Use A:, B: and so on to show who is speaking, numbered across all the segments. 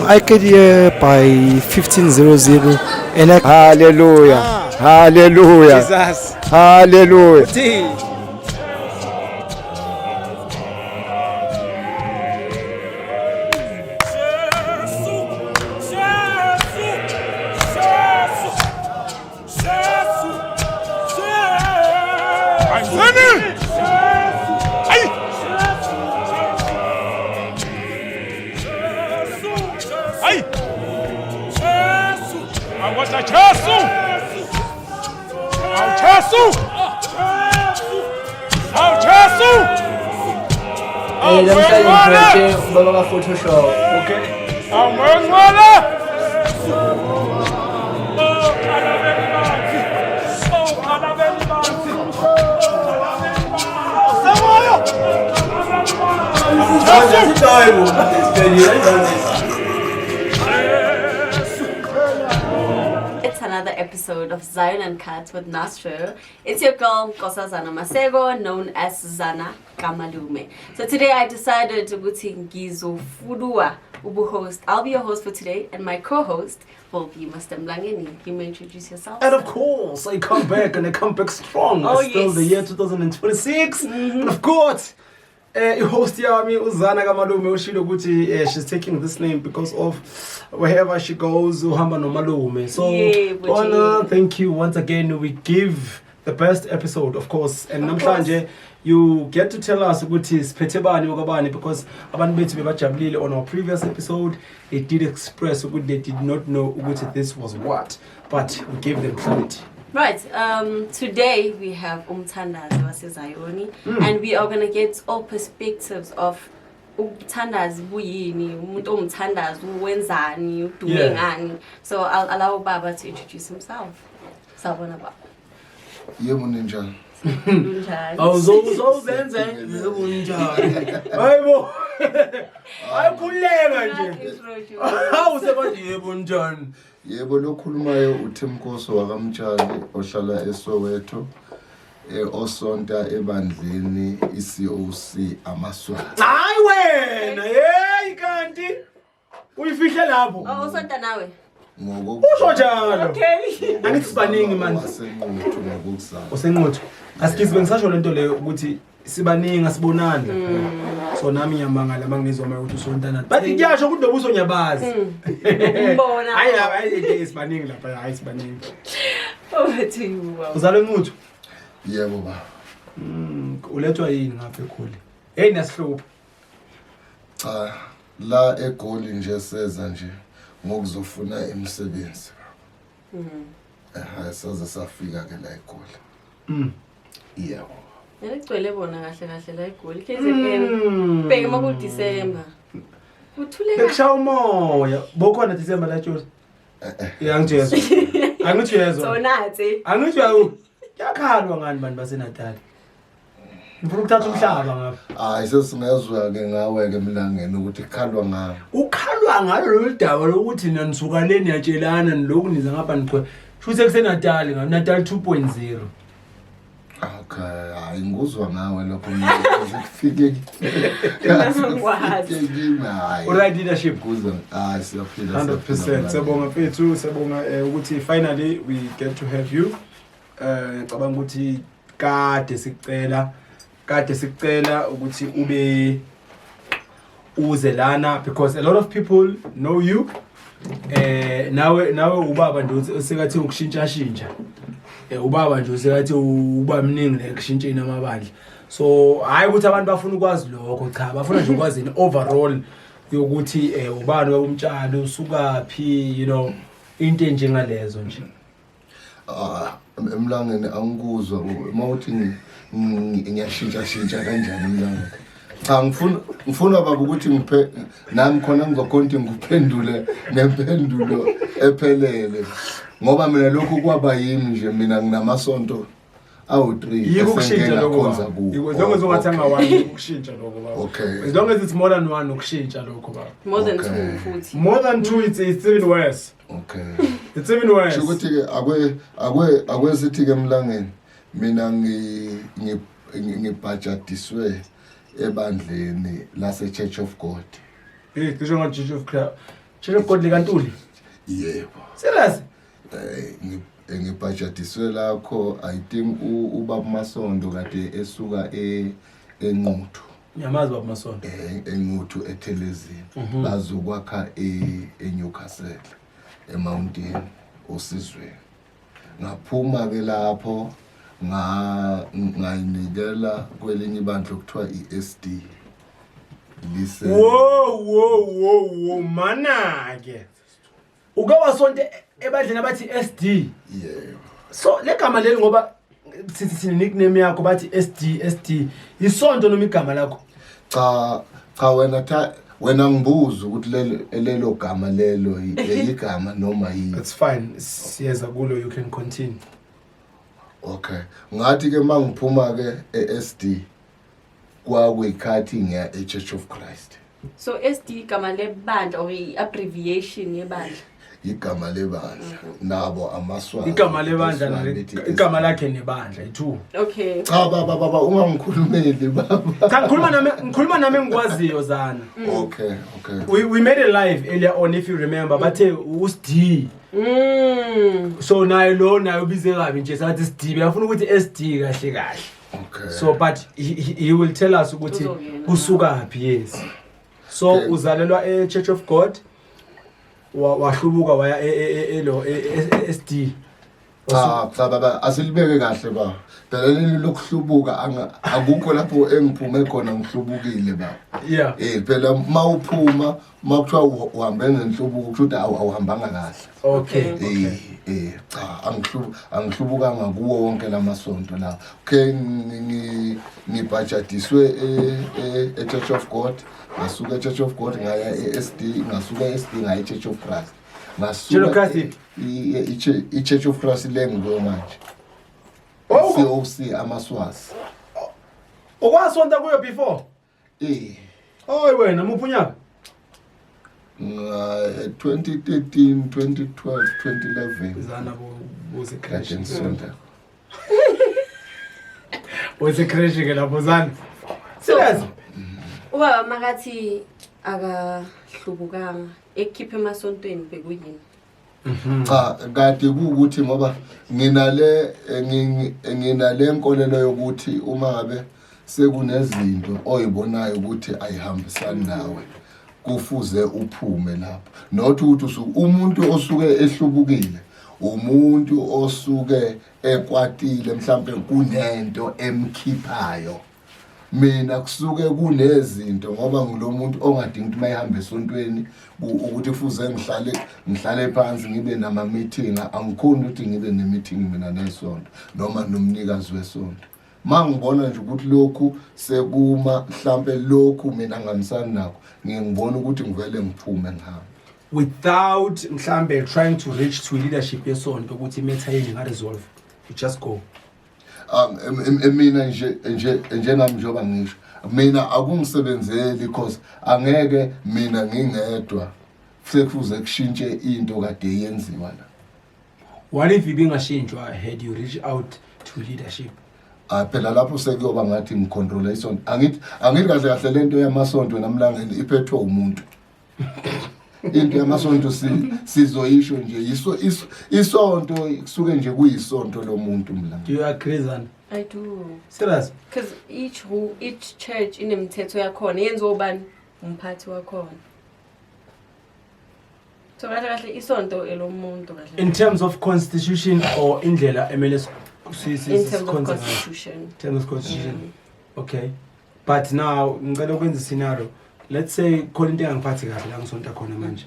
A: I get here by 15:00 and hallelujah, hallelujah,
B: Jesus.
A: hallelujah.
C: Baba Photoshop, okay?
D: It's another episode of Zion and Kat with Nastro. It's your girl, Kosa Zana Masego, known as Zana Kamalume. So today I decided to Ngizo Fudua Ubu host. I'll be your host for today, and my co-host will be Mr. Mlangeni. You may introduce yourself.
B: And of course, I come back and I come back strong.
D: Oh,
B: it's still
D: yes.
B: the year 2026. And of course, host Yami Uzana Kamalume Ushido Guti, she's taking this name because of wherever she goes, Uhamba no Malume. So, Ona, thank you once again. We give the best episode, of course. And Namhlanje, you get to tell us Guti Spetebani Ogabani because Aban Beti Bebajabli on our previous episode, they did express that they did not know Guti this was what, but we gave them clarity.
D: Right, today we have Umthandazi Wasezayoni, and we are going to get all perspectives of Umthandazi buyini, umuntu umthandazi wenzani, udumengani. So I'll allow Baba to introduce himself. Sawubona Baba.
E: Yebo ninja.
B: Awuzozenze unjani? Hayibo. Ayikhuleka nje. Awusebenza yebo njani?
E: Yebo lokhulumayo uThemkoso wakamtshali ohlala eSoweto osonta ebandleni iCOC amaswati.
B: Hayi wena, hey kanti uyifihla lapho.
D: Oh, usonta nawe.
E: Ngokusho
B: njalo.
D: Okay.
B: Angithi sibaningi manje.
E: Wasenquthu ngokusala.
B: Usenquthu. Asikizi bengisasho lento leyo ukuthi sibaningi asibonani. So nami ngiyamangala mangizwa ukuthi usonta nathi. Bathi kuyasho ukuthi nobuso ngiyabazi.
D: Umbona.
B: Hayi sibaningi lapha, hayi sibaningi.
D: Over to you, Baba.
B: Uzalwe eNquthu?
E: Yebo ba.
B: Ulethwa yini ngapha ekholi? Hey nasihlupha.
E: Cha, la eGoli nje seza nje ngokuzofuna imisebenzi. Saze safika ke la eGoli. Yebo.
D: Ngicela bona kahle la eGoli. KZN. Bheke maku December. Uthuleka.
B: Bekushaya umoya. Bokhona December la Josi. Angijezwa. Angijezwa.
D: So nathi.
B: Angijezwa. Yakhalwa ngani bantu baseNatal? Ngifuna ukuthatha umhlaba ngapha.
E: Hayi sesingezwe ke ngawe ke Mlangeni ukuthi khalwa ngawo.
B: Ukhalwa ngalo lolu daba lokuthi nanisukaleni yatshelana niloku niza ngapha niqwe. Shuthe kuseNatal ngapha Natal 2.0.
E: Okay, hayi nguzwa ngawe lokho ngifike.
B: Alright leadership
E: Kuzwa. Hayi siyaphila.
B: 100%. Siyabonga mfethu, siyabonga ukuthi finally we get to have you. Ngicabanga ukuthi kade sicela ukuthi ube uze lana because a lot of people know you. Nawe ubaba nje usekathi ukushintsha. Ubaba nje usekathi uba mningi la ekushintsheni amabandla. So hayi ukuthi abantu bafuna ukwazi lokho, cha bafuna nje ukwazi in overall yokuthi ubani womtshalo usukaphi, you know, into njengalezo nje.
E: Emlangeni angikuzwa mawuthi ngiyashintsha kanjani Mlangeni. Cha ngifuna ngifuna baba ukuthi nami khona ngizokhonta ngiphendule nempendulo ephelele ngoba mina lokhu kwaba yimi nje mina nginamasonto awu3
B: yikushintsha lokho
E: khonza kuwo
B: as long as ungathanga one ukushintsha lokho baba
E: Okay.
B: as long as it's more than one ukushintsha lokho baba
D: More than
E: Okay.
D: 2 futhi.
B: more than 2 it's even worse
E: Okay.
B: it's even worse
E: ukuthi ke akwesithi ke emlangeni mina ngibudgetiswe ebandleni lase Church of God.
B: cishe nga Church of Christ Church of God likaNtuli
E: Yebo.
B: serious
E: ngibudgetiswe lakho I think ubaba Masondo kade esuka eNquthu.
B: Nyamazi baba Masondo
E: eNquthu eThelezini bazokwakha eNewcastle eMountain osizweni. Ngaphuma ke lapho ngayinikela kwelinye ibandla okuthiwa iSD. Listen.
B: Whoa mana ke uke wasonto ebandleni abathi SD
E: Yeah.
B: so legama leli ngoba sithi nickname yakho bathi SD isonto noma igama lakho
E: Cha wena ngibuza ukuthi lelo gama lelo igama noma yini.
B: that's fine siyeza kulo you can continue
E: Okay. Ngathi ke mangiphuma ke eSD kwakuyikhathi ngiya eChurch of Christ.
D: So SD igama lebandla or abbreviation yebandla.
E: Igama lebandla nabo amaswazi.
B: igama lebandla igama lakhe nebandla i2
D: Okay.
E: Cha baba ungangikhulumeli baba.
B: cha ngikhuluma nami engikwaziyo zana
E: Okay.
B: we made a live earlier on if you remember bathe uSD so nayo ubize kabi nje sathi SD uyafuna ukuthi SD kahle
E: Okay.
B: so but he will tell us ukuthi kusukaphi yes so
E: Okay.
B: uzalelwa eChurch of God wahlubuka waya elo SD
E: Cha baba asilibeke kahle ba. Phela leli lokuhlubuka akukho lapho engiphume khona ngihlubukile ba.
B: yeah
E: Phela mawuphuma makuthiwa uhambe ngenhlubuko kusho awuhambanga kahle.
B: okay
E: Cha angihlubukanga kuwo wonke lamasonto la. Okay ngibudgetiswe eChurch of God. Ngasuka eChurch of God ngaya eSD, ngasuka eSD ngaya eChurch of Christ. Ngasuka iChurch of Christ lengiyo manje. COC amaswazi.
B: okwasonta kuyo before oy wena muphi unyaka
E: 2013 2012 2011
B: zana buze crash
E: Garden Center.
B: buze crash ke lapho zana serious
D: Ubaba makathi akahlubukanga ekhiphe emasontweni bekuyini.
E: Cha kade ukuthi ngoba nginale nkolelo yokuthi uma ngabe sekunezinto oyibonayo ukuthi ayihambisani nawe kufuze uphume lapho not ukuthi umuntu osuke ehlubukile umuntu osuke ekwatile mhlambe kunento emkhiphayo mina kusuke kunezinto ngoba ngilomuntu ongadingi ukuthi mayihambe esontweni ukuthi kufuze ngihlale phansi ngibe nama meeting angikhona ukuthi ngibe ne meeting mina nesonto noma nomnikazi wesonto mangibona nje ukuthi lokhu sekuma mhlambe lokhu mina ngamisani nakho ngiyibona ukuthi ngivele ngiphume ngihamba
B: without mhlambe trying to reach to leadership yesonto ukuthi imetha yini nga resolve you just go
E: mina nami njoba ngisho mina akungisebenzeli because angeke mina ngingedwa sekufuze kushintshe into kade yenziwa la
B: what if ibingashintshwa had you reach out to leadership
E: phela lapho sekuyoba ngathi ngicontrol isonto angithi kahle lento yamasonto namlangeni iphethwe umuntu into yamasonto sizoyisho nje isonto kusuke nje kuyisonto lomuntu mlanga
B: do you agree Zana?
D: I do.
B: Serious?
D: Because each church inemithetho yakhona yenziwa ubani umphathi wakhona. So kahle isonto elomuntu kahle.
B: In terms of constitution or indlela MLS
D: In terms of constitution.
B: In terms of constitution. Okay. But now ngicela ukwenza scenario. Let's say khona into engiphathi kahle la ngisonto khona manje.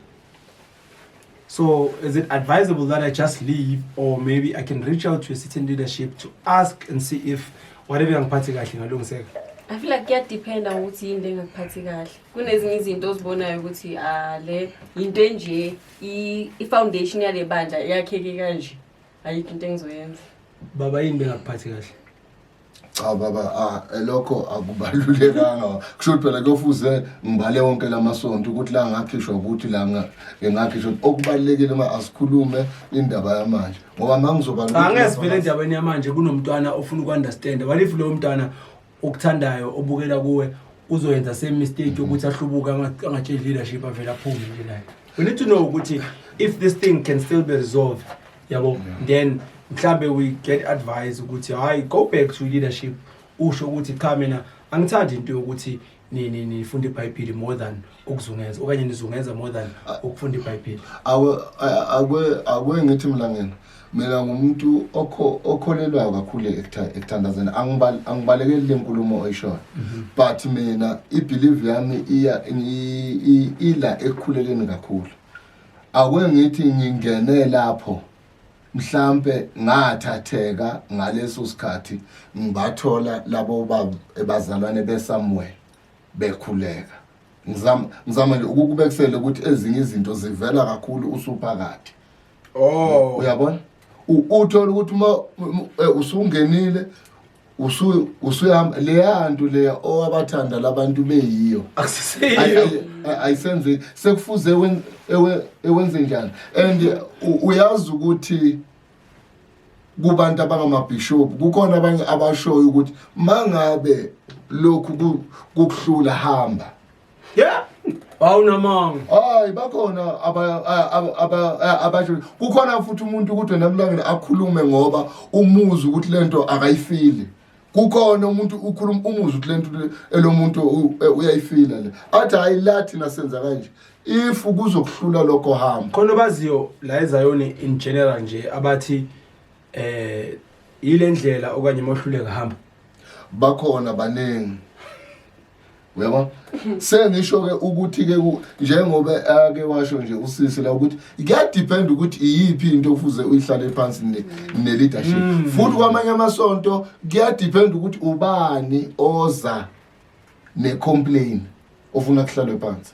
B: So is it advisable that I just leave or maybe I can reach out to a certain leadership to ask and see if whatever ngiphathi kahle ngalungiseka?
D: I feel like kuyadependa ukuthi into engakuphathi kahle. Kunezinye izinto ozibonayo ukuthi le into enje i-foundation yale bandla yakheke kanje. Ayikho into engizoyenza.
B: Baba yini bengakuphathi kahle?
E: Cha baba lokho akubalulekanga kusho phela kuyofuze ngibale wonke lamasonto ukuthi la ngakhishwa ukuthi la ngakhishwa okubalekile uma asikhulume indaba yamanje ngoba mangizoba
B: angezivele endabeni yamanje kunomntwana ofuna ukunderstand what if lo mntwana okuthandayo obukela kuwe uzoyenza same mistake ukuthi ahlubuka angatsheli leadership avela phuma nje naye. We need to know ukuthi if this thing can still be resolved yabo then mhlambe we get advice ukuthi hayi go back to leadership usho ukuthi cha mina angithandi into yokuthi nifunda iBhayibheli more than ukuzungeza okanye nizungeza more than ukufunda iBhayibheli.
E: Akwe ngithi mina ngumuntu okholelwayo kakhulu ekuthandazeni angibalekeli lenkulumo oyishoyo but mina ibelief yami ila ekukhuleleni kakhulu. Akwe ngithi ngingene lapho mhlambe ngathatheka ngaleso sikhathi ngibathola labo bazalwane beSamuel bekhuleka. Ngizama nje ukubekisela ukuthi ezinye izinto zivela kakhulu usuphakathi. Uyabona? Uthola ukuthi uma usungenile usuyahamba leyanto leya owabathanda labantu beyiyo
B: Akusiseyo.
E: Ayisenze sekufuze ewenze njani and uyazi ukuthi kubantu abangamabishop kukhona abanye abashoyo ukuthi mangabe lokhu kukuhlula hamba.
B: Yeah. Awunamanga.
E: Hayi bakhona abasho kukhona futhi umuntu ukuthi namlangeni akhulume ngoba umuzi ukuthi lento akayifili. Kukhona umuntu ukhuluma umuzi ukuthi lento elomuntu uyayifila le. Athi hayi lathi nasenza kanje. If kuzokuhlula lokho hamba.
B: Khona baziyo la eZayoni in general nje abathi ile ndlela okanye mohluleka hamba.
E: Bakhona banengi. Uyabona? Sengisho ke ukuthi ke njengoba ake washo nje usisi la ukuthi kuyadepend ukuthi iyiphi into ofuze uyihlale phansi ne leadership. Futhi kwamanye amasonto kuyadepend ukuthi ubani oza ne complain ofuna kuhlalwe phansi.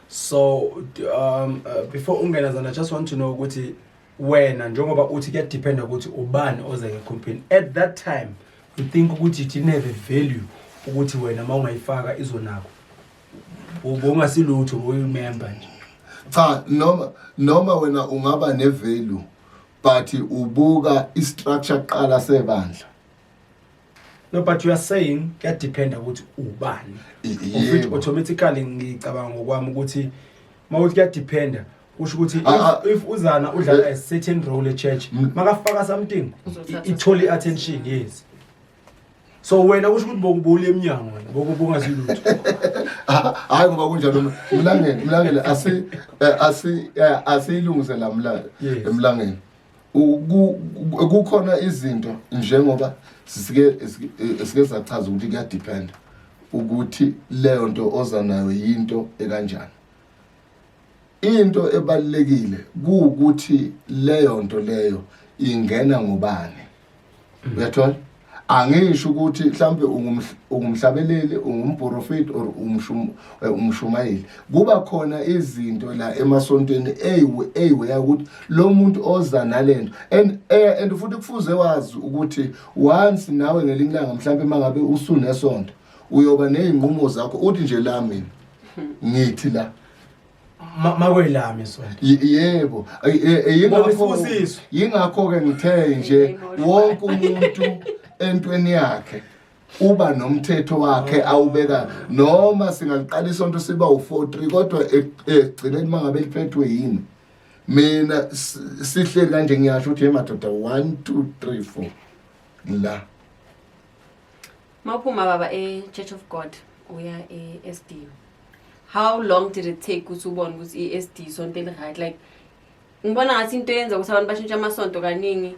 B: So before ungenazana, I just want to know ukuthi wena njengoba uthi kuyadepend ukuthi ubani oza nge complain at that time you think ukuthi it didn't have a value ukuthi wena mawungayifaka izonako ubongasilutho uyimember nje.
E: Cha noma wena ungaba ne value but ubuka istructure qala sebandla.
B: No, but you are saying that depend ukuthi ubani. Ukuthi automatically ngicabanga ngokwami ukuthi mawuthi kuyadependa kusho ukuthi if uzana udlala a certain role church makafaka something itholi attention. Yes. So wena kusho ukuthi bokubule eminyango bokubungazilutho.
E: Hayi ngoba kunjalo mlangeni asiyilungise la emlangeni. Kukhona izinto njengoba sike sachaza ukuthi kuyadepend ukuthi leyo nto oza nayo yinto ekanjani. Into ebalekile ukuthi leyo nto leyo ingena ngobani. Uyathola? Angisho ukuthi mhlambe ungumhlabeleli ungumprofeti or umshumayeli. Kuba khona izinto la emasontweni eyiwe ukuthi lo muntu oza nalento and futhi kufuze wazi ukuthi once nawe ngelinhlanga mhlambe mangabe usunesonto uyoba nezinqumo zakho uthi nje la mina ngithi la
B: makwelami sonto.
E: Yebo yingakho ke ngithe nje wonke umuntu entweni yakhe uba nomthetho wakhe awubeka noma singaliqala isonto siba u4-3 kodwa egcineni mangabe liphethwe yini mina sihle kanje ngiyasho ukuthi emadoda 1 2 3 4 la
D: Maphuma baba Church of God uya SD. How long did it take ukuthi ubone ukuthi SD sonto right like ngibona ngathi into yenza ukuthi abantu bashintsha amasonto kaningi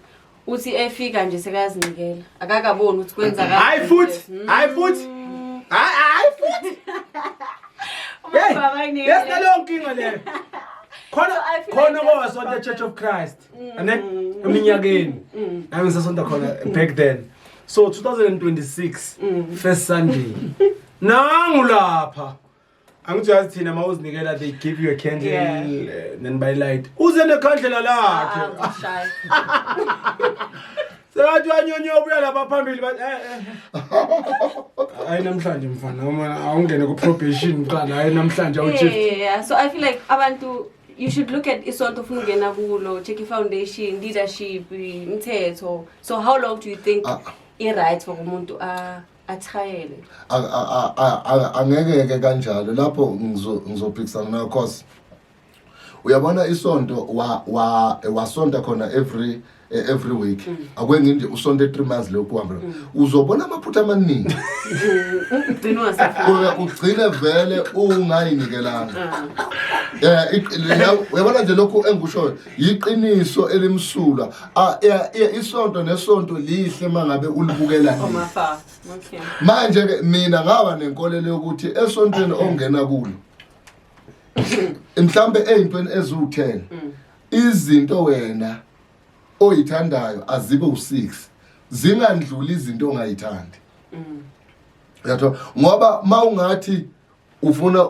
D: uthi efika nje sekazinikela akakaboni ukuthi kwenza kahle.
B: Hayi futhi yes nalonkinga leyo khona kwasonto Church of Christ ane eminyakeni nami ngisasonto khona back then. So 2026 first Sunday. Nangu lapha. Angithi yazi thina mawuzinikela they give you a candle then by light. Uze nekhandlela lakhe.
D: Shy.
B: Sewathi wanyonyo ubuya lapha phambili bathi hayi namhlanje mfana uma awungene ku probation qala hayi namhlanje awuchief.
D: Yeah. So I feel like abantu you should look at isonto ufuna ungena kulo, check foundation, leadership, imithetho. So how long do you think right for umuntu atrayele?
E: Angeke kanjalo lapho ngizophikisana nayo cause uyabona isonto wasonta khona every week akwenye nje usonto 3 months lo kuhamba uzobona amaphutha amaningi ugcine vele ungayinikelanga uyabona nje lokho engushoyo iqiniso elimsulwa isonto nesonto lihle mangabe ulibukela
D: Okay.
E: Manje ke mina ngaba nenkolelo yokuthi esontweni ongena kulo mhlambe eyintweni ezu10 izinto wena oyithandayo azibe u6 zingandluli izinto ongayithandi yatho ngoba mawungathi ufuna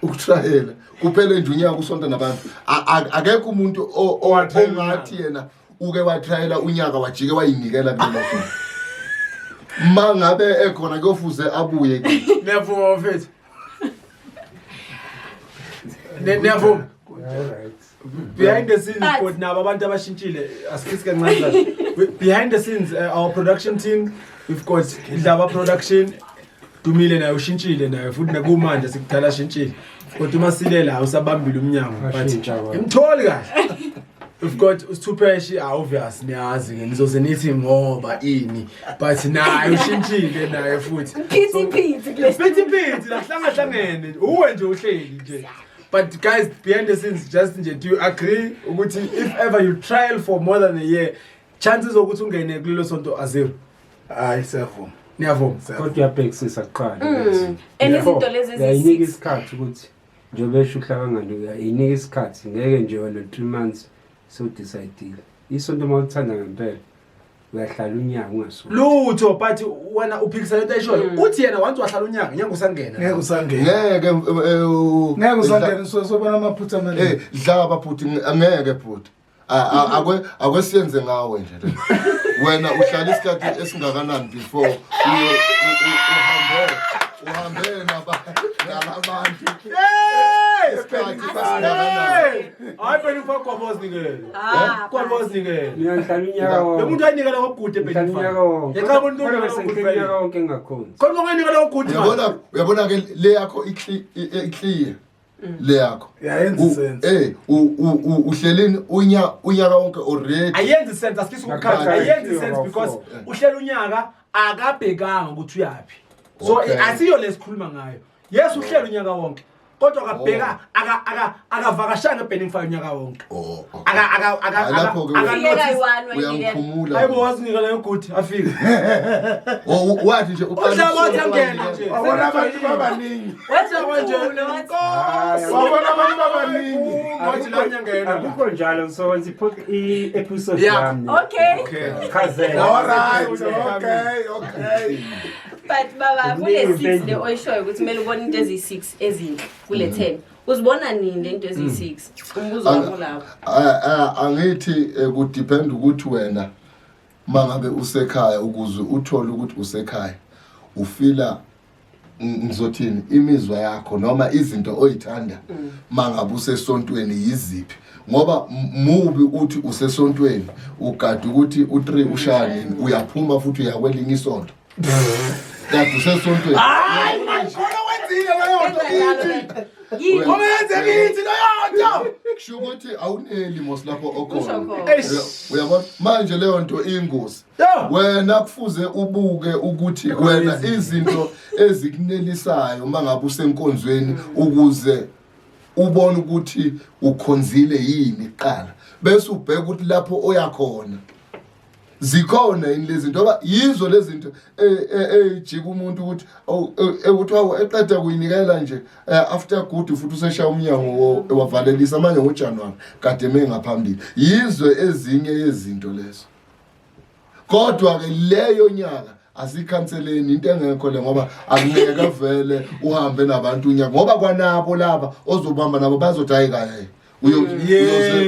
E: ukutrayela kuphela nje unyaka usonto nabantu akekho umuntu ongathi yena uke watrayela unyaka wajike wayinikela kulelo sonto mangabe ekhona kuyofuze abuye
B: Niyavuma mfethu. Niyavuma. Behind the scenes but nabo abantu abashintshile asikhisi kancane. Behind the scenes our production team we've got Dlaba production Dumile nayo ushintshile nayo futhi nakumanje sikudala shintshile. Kodwa uma sile la usabambile umnyango but imtholi kahle. We've got Ustupeshi obvious niyazi ngenizoze nithi ngoba ini but nayo ushintshile nayo futhi. Phithi la hlangene uwe nje uhleli nje. But guys behind the scenes just nje do you agree ukuthi if ever you trial for more than a year chances ukuthi ungene kulelo sonto azero.
C: Hayi siyavuma.
B: Niyavuma.
F: Kodwa uyabhekisisa kuqala.
D: Izinto lezi
F: yayinika isikhathi ukuthi njobe esho uhlaka ngalo yayinika isikhathi ngeke nje wena 3 months so decidile. Isonto mawuthanda ngempela uyahlala unyaka ungasona.
B: Lutho but wena uphikisa lento ayishoyo uthi yena once wahlala unyaka ngeke usangena.
C: Ngeke usangena. Ngeke usangena sobona amaphutha amaningi.
E: Dlaba futhi angeke futhi akwesiyenze ngawe nje wena uhlala isikhathi esingakanani before uhambe nabantu
B: hayi phela ufaka kwabozinikele kwabozinikele
F: niyahlala unyaka wonke.
B: lo muntu ayinikela ngokude phela
F: Unyaka wonke.
B: yeka umuntu
F: unyaka wonke engakhona.
B: kodwa ungayinikela ngokude
E: uyabona ke le yakho iclear le yakho
C: Yayenza sense.
E: uhlelini unyaka wonke already
B: ayenzi sense asikisi ukukhala ayenzi sense because uhlela unyaka akabhekanga ukuthi uyapi so asiyo lesikhuluma ngayo yes uhlela unyaka wonke kodwa akabheka akavakashana eBurning Fire unyaka wonke
E: uyamkhumula
B: hayibo wazinikela ngokude afike
E: wathi nje
B: uqala wathi angena nje
C: Wabona abantu babaningi.
B: wenza kanje
C: Wabona abantu babaningi.
B: wathi la nyangena
F: Akukho njalo so wenza i-episode
B: Yeah.
F: yami.
D: Okay.
F: Khazela.
C: Alright. Okay.
D: But baba kule 6 le oyishoyo ukuthi kumele ubone into ezi6 ezinhle kule 10. Uzibona nini le into ezi6? Umbuzo wakho lapho.
E: Angithi kudepend ukuthi wena mangabe usekhaya ukuze uthole ukuthi usekhaya ufila ngizothini imizwa yakho noma izinto oyithanda mangabe usesontweni yiziphi ngoba mubi uthi usesontweni ugada ukuthi u3 ushaya uyaphuma futhi uyakwelinye isonto kanti usesontweni
B: hayi khona wenzile leyo nto Ngoba yenze kithi leyo nto.
E: kusho ukuthi awuneli mos lapho okhona
D: Kusho
E: uyabona manje leyo nto ingozi wena kufuze ubuke ukuthi wena izinto ezikunelisayo mangabe usenkonzweni ukuze ubone ukuthi ukhonzile yini iqala bese ubheka ukuthi lapho oyakhona zikhona yini lezi zinto ngoba yizo lezi zinto ejika umuntu ukuthi ukuthi eqeda kuyinikela nje after good futhi useshaya umnyango wavalelisa manje ngoJanuary kade mengaphambili yizo ezinye yezinto lezo kodwa ke leyo nyaka asikhanseleni into engekho le ngoba akungeke vele uhambe nabantu unyaka ngoba kwanabo laba ozobamba nabo bazothi hayi kaye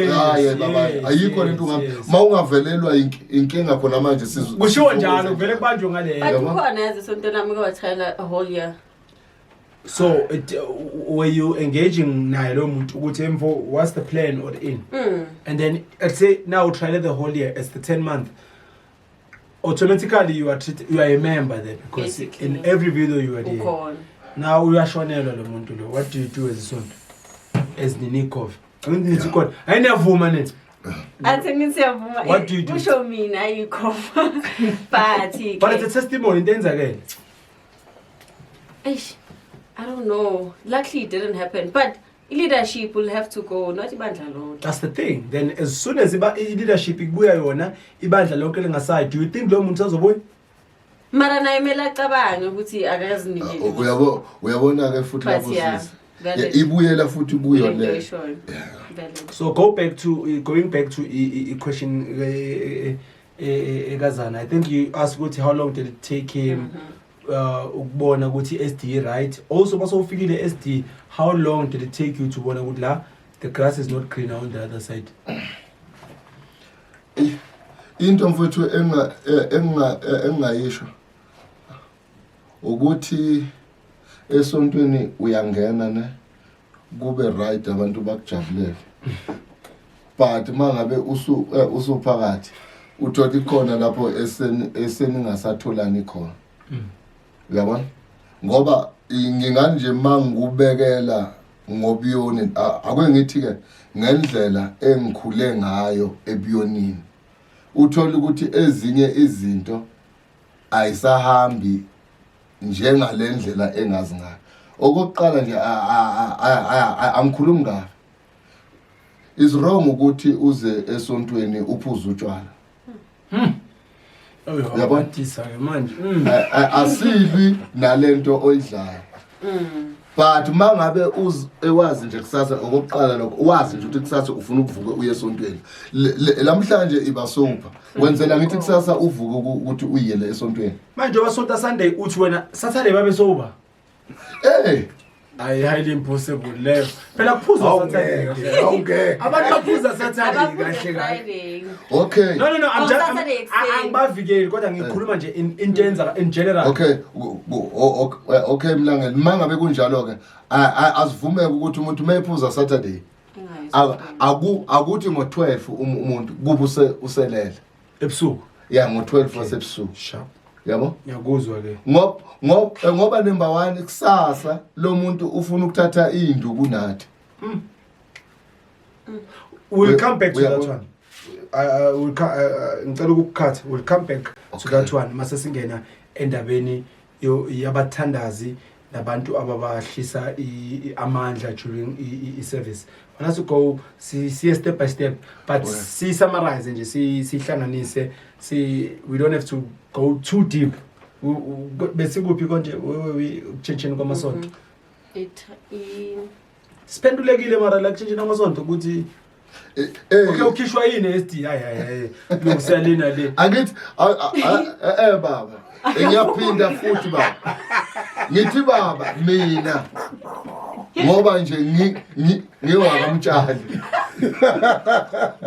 E: hayi baba ayikho lento mawungavelelwa inkinga khona manje sizwe
B: kushiwo njalo vele kubanjwe ngaleyo
D: akukhona yazi sonto lami ke wathayela a whole year.
B: So were you engaging naye lo muntu ukuthi emfo what's the plan or in and then let's say now try the whole year it's the 10 month automatically you are a member there because basically, in every video you are there. Now you are shonelwa lo muntu lo what do you do as isonto as Ninikov angizikho ayinavuma nethi
D: athi ngiyavuma
B: what do you do
D: usho mina ayikho
B: but it's a testimony into enzakele
D: I don't know. Luckily, it didn't happen. But leadership will have to go, not ibandla lonke.
B: That's the thing. Then as soon as leadership ibuya yona, ibandla lonke lingaside. Do you think lo muntu azobuya?
D: Mara na imela cabanga ukuthi akazinike.
E: Uyabona ke futhi lapho sisi. Ibuyela futhi ibuyo le.
B: So going back to a question Gazana. I think you asked ukuthi how long did it take him ukubona ukuthi SD right also masofikile SD how long did it take you to bona ukuthi la the grass is not greener on the other side
E: into mfowethu engayisho ukuthi esontweni uyangena ne kube right abantu bakujabulele but mangabe usuphakathi uthola ikhona lapho eseningasatholani khona yabona ngoba ngingani nje mangubekela ngobiyoni akwengithi ke ngendlela engikhule ngayo ebiyonini uthola ukuthi ezinye izinto ayisahambi njengalendlela engazi ngayo okokuqala nje angikhulumi ngayo is wrong ukuthi uze esontweni uphuza utshwala
B: yabatisa manje
E: asibi nalento oyidlayo but mangabe ewazi nje kusasa okokuqala lokho wazi nje ukuthi kusasa ufuna ukuvuka uye esontweni lamhlanje iba sopa wenzela ngithi kusasa uvuka ukuthi uyele esontweni
B: manje wasonta Sunday uthi wena Saturday babe soba I highly impossible leyo phela kuphuza Saturday
E: okay
B: abantu baphuza Saturday kahle kahle
E: okay
B: no angibavikeli kodwa ngikhuluma nje intenza in general
E: okay mlangeni mangabe kunjalo ke asivumeke ukuthi umuntu mayiphuza Saturday akuthi ngo12 umuntu kuba uselele
B: ebusuku
E: ngo12 wasebusuku
B: sharp
E: yabo
B: ngiyakuzwa ke
E: ngoba number 1 kusasa lo muntu ufuna ukuthatha induku nathi
B: we'll come back to that one ngicela ukukhatha we'll come back to that one mase singena endabeni yabathandazi nabantu ababahlisa amandla during i-service when us go see step by step but see summarize nje sihlanganise we don't have to go too deep bese kuphi konje ukuchecheni kwamasonto siphendulekile mara la kuchecheni kwamasonto ukuthi okay ukhishwa yini SD hayi lungiselina le
E: angithi baba ngiyaphinda futhi baba ngithi baba mina ngoba nje ngiwakamtshali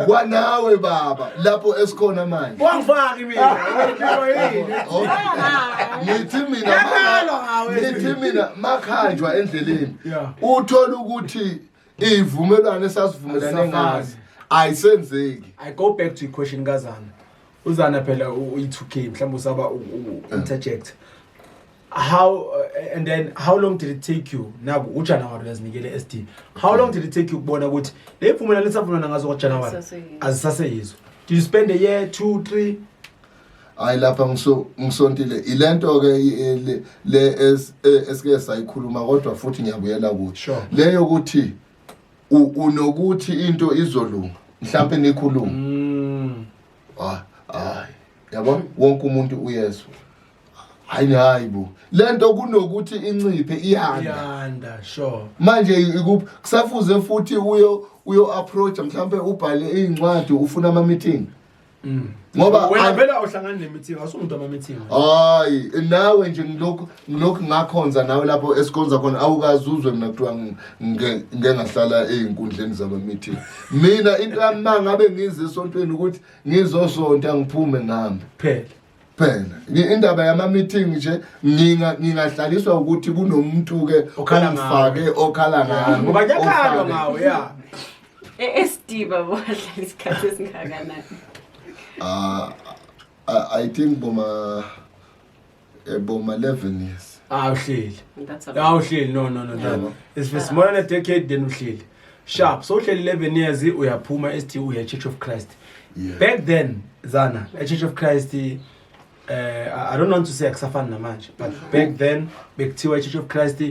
E: kwanawe baba lapho esikhona manje
B: wangifaki mina
E: ngithi mina makhanjwa endleleni uthola ukuthi ivumelwano esasivumelane ngazi ayisenzeki
B: I go back to your question Gazana uzana phela u2K mhlawumbe usaba interject how and then how long did it take you naku uJanuary yazinikele SD how long did it take you ukubona ukuthi le mvumelano lesavuna ngazo ngoJanuary azisaseyizwe did you spend a year 2 3
E: ay lapha ngisontile ilento ke le esike sayikhuluma kodwa futhi ngiyabuyela kuthi leyo ukuthi unokuthi into izolunga mhlawumbe nikhuluma yabo wonke umuntu uyezwa hayibo lento kunokuthi inciphe
B: iyanda sure
E: manje kusafuze futhi uyo approach mhlawumbe ubhale incwadi ufuna ama meeting ngoba
B: wena vele awuhlangani ne-meeting awusumuntu ama-meeting
E: hayi nawe nje ngilokhu ngakhonza nawe lapho esikhonza khona awukazuzwe mina kuthiwa ngengahlala ey'nkundleni zama-meeting mina into yami ma ngabe ngize esontweni ukuthi ngizosonta ngiphume ngihambe phela indaba yama-meeting nje ngingahlaliswa ukuthi kunomuntu-ke ongifake okhala ngayo
B: ngoba kuyakhalwa ngawe ya
D: SD baba wahlala isikhathi esingakanani
E: I think boma 11 years.
B: Uhleli.
D: That's all.
B: Uhleli no. It's more than a decade then uhleli. Sharp. So uhleli 11 years uyaphuma ST uya Church of Christ.
E: Yeah.
B: Back then Zana, a Church of Christ I don't want to say akusafani namanje but back then bekuthiwa Church of Christ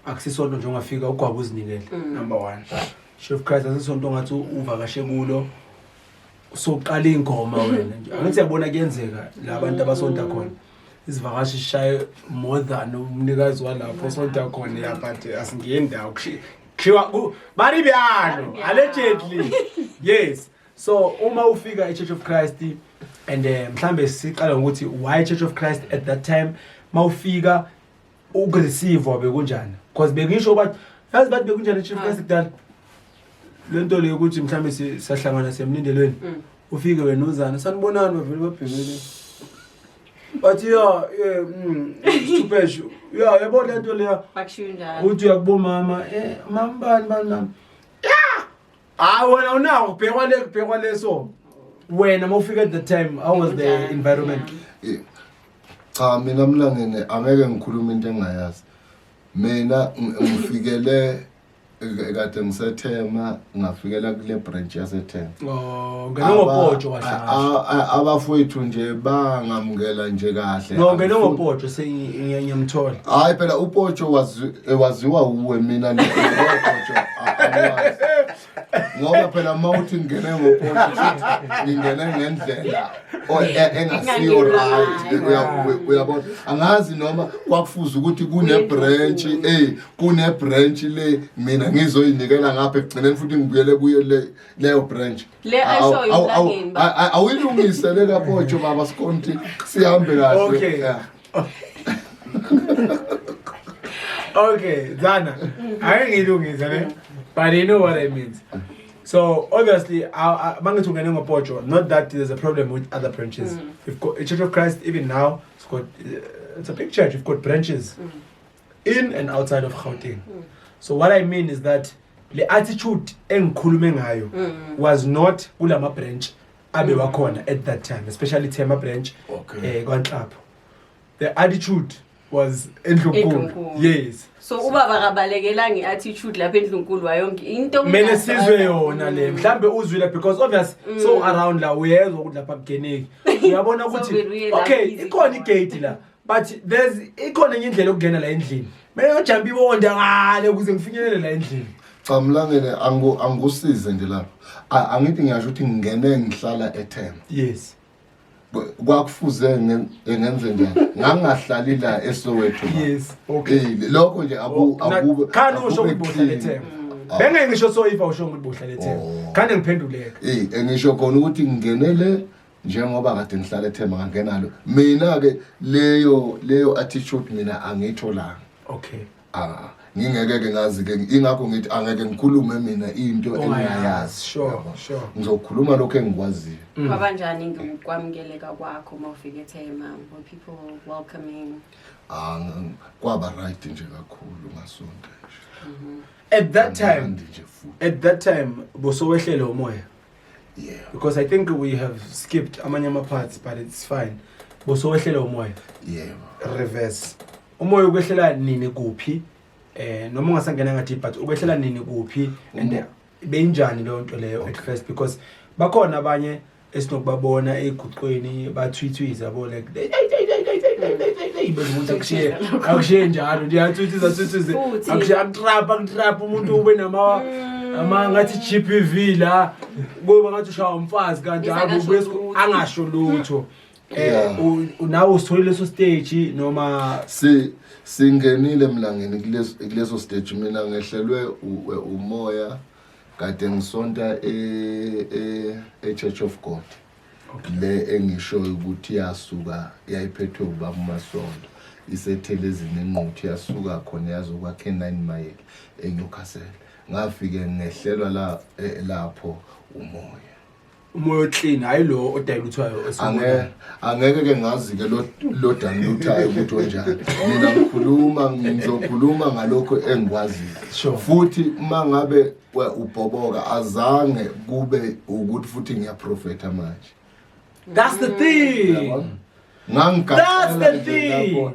B: akusisonto nje ungafika ugwaba uzinikele number 1. Church of Christ asisonto ngathi uvakashe kulo soqala ingoma wena nje angithi yabona kuyenzeka labantu abasonta khona izivakashi shaye more than umnikazi walapho sonta khona ya but asingendawo kushiwa bari byano allegedly yes so uma ufika eChurch of Christ and mhlambe siqala ukuthi why Church of Christ at that time mawufika ukureceive bekunjani because bekusho bathi yazi bathi bekunjani eChurch of Christ kudala lento le ukuthi mhlambe siyahlangana semlindelweni ufike wena uzana sanibonana bavele babhekele bathi stupesho yabona lento le
D: bakushinjana
B: uthi uyakubo mama mambani mama wena unawo kubhekwa leso wena mawufika at the time how was the environment
E: Cha mina mlangene angeke ngikhulume into engayazi mina ngifikele kade ngisethema ngafikela kule branch yaseThema
B: ngengopotsho wahlala
E: abafowethu nje bangamukela nje kahle
B: ngengopotsho sengiyamthola
E: hayi phela uPotsho waziwa uwe mina uPotsho ngoba phela mawuthi ngene ngoPotsho ngingene ngendlela engasiyo right uyabona angazi noma kwakufuza ukuthi kune branch le mina ngizoyinikela ngapha egcineni futhi ngibuyele kuyo leyo branch
D: le ayisho yini
E: awuyilungise le kaPotsho baba sikonti sihambe kahle
B: okay okay Zana ayengilungisa ne but you know what I mean so obviously mangithi ungene ngoPotsho not that there's a problem with other branches you've got a Church of Christ even now it's a big church you've got branches in and outside of Gauteng so what I mean is that the attitude engikhulume ngayo was not kulama branch abe wakhona at that time especially Thema branch kwaNhlapho the attitude was endlunkulu yes
D: so ubaba kabalekela ngeattitude lapha endlunkulu wayonke into
B: mina sizwe yona le mhlambe uzwile because obvious so around la uyezwa ukuthi lapha kugeneki uyabona ukuthi okay ikhona igate la but there's ikhona enye indlela yokungena la endlini mina ngijampa ibonda ngale ukuze ngifinyelele la endlini
E: cha mlangene angusize nje lapho angithi ngiyasho ukuthi ngingene ngihlala eThema
B: yes
E: kwakufuze ngenze njani ngangahlali la eSoweto
B: yes okay
E: lokho nje akube
B: khani usho ukuthi bohlala eThema benge ngisho so if usho ukuthi bohlala eThema khani ngiphenduleke
E: ngisho khona ukuthi ngingenele njengoba kade ngihlala eThema ngangenalo mina ke leyo attitude mina angitholanga
B: okay
E: ngingeke ngazi ke ingakho ngithi angeke ngikhulume mina into engayazi
B: sure
E: ngizokhuluma lokho engikwaziyo
D: kwabanjani ngikwamukeleka kwakho mawufika eThema were people welcoming
E: kwaba right nje kakhulu ngasonto
B: at that time bosowehlele umoya
E: yeah
B: because I think we have skipped amanye ama parts but it's fine bosowehlele umoya
E: yeah
B: reverse umoya ukwehlela nini kuphi noma ungasangena ngathi but ukwehlela nini kuphi and benjani leyo nto leyo at first because bakhona abanye esinokubabona eguqweni bathwithwiza bo like umuntu akushiye njalo ndiyathwithiza akushiye akutrap umuntu ube nama ngathi GPV la kuba ngathi ushawa umfazi kanti angasho lutho unawo usitholile leso stage noma
E: singenile mlangeni kuleso stage mina ngehlelwe umoya kade ngisonta eChurch of God le engisho ukuthi yasuka yayiphethwe ubaba uMasonto isethelezini enquthu yasuka khona yazokwakhe 9 mile eNewcastle ngafike ngehlelwa lapho umoya
B: clean hayi lo odilutwayo
E: angeke ke ngazi ke lo dilutayo ukuthi onjani mina ngizokhuluma ngalokho engikwazi futhi mangabe ubhoboka azange kube ukuthi futhi ngiyaprofeta manje.
B: That's the thing. That's the thing.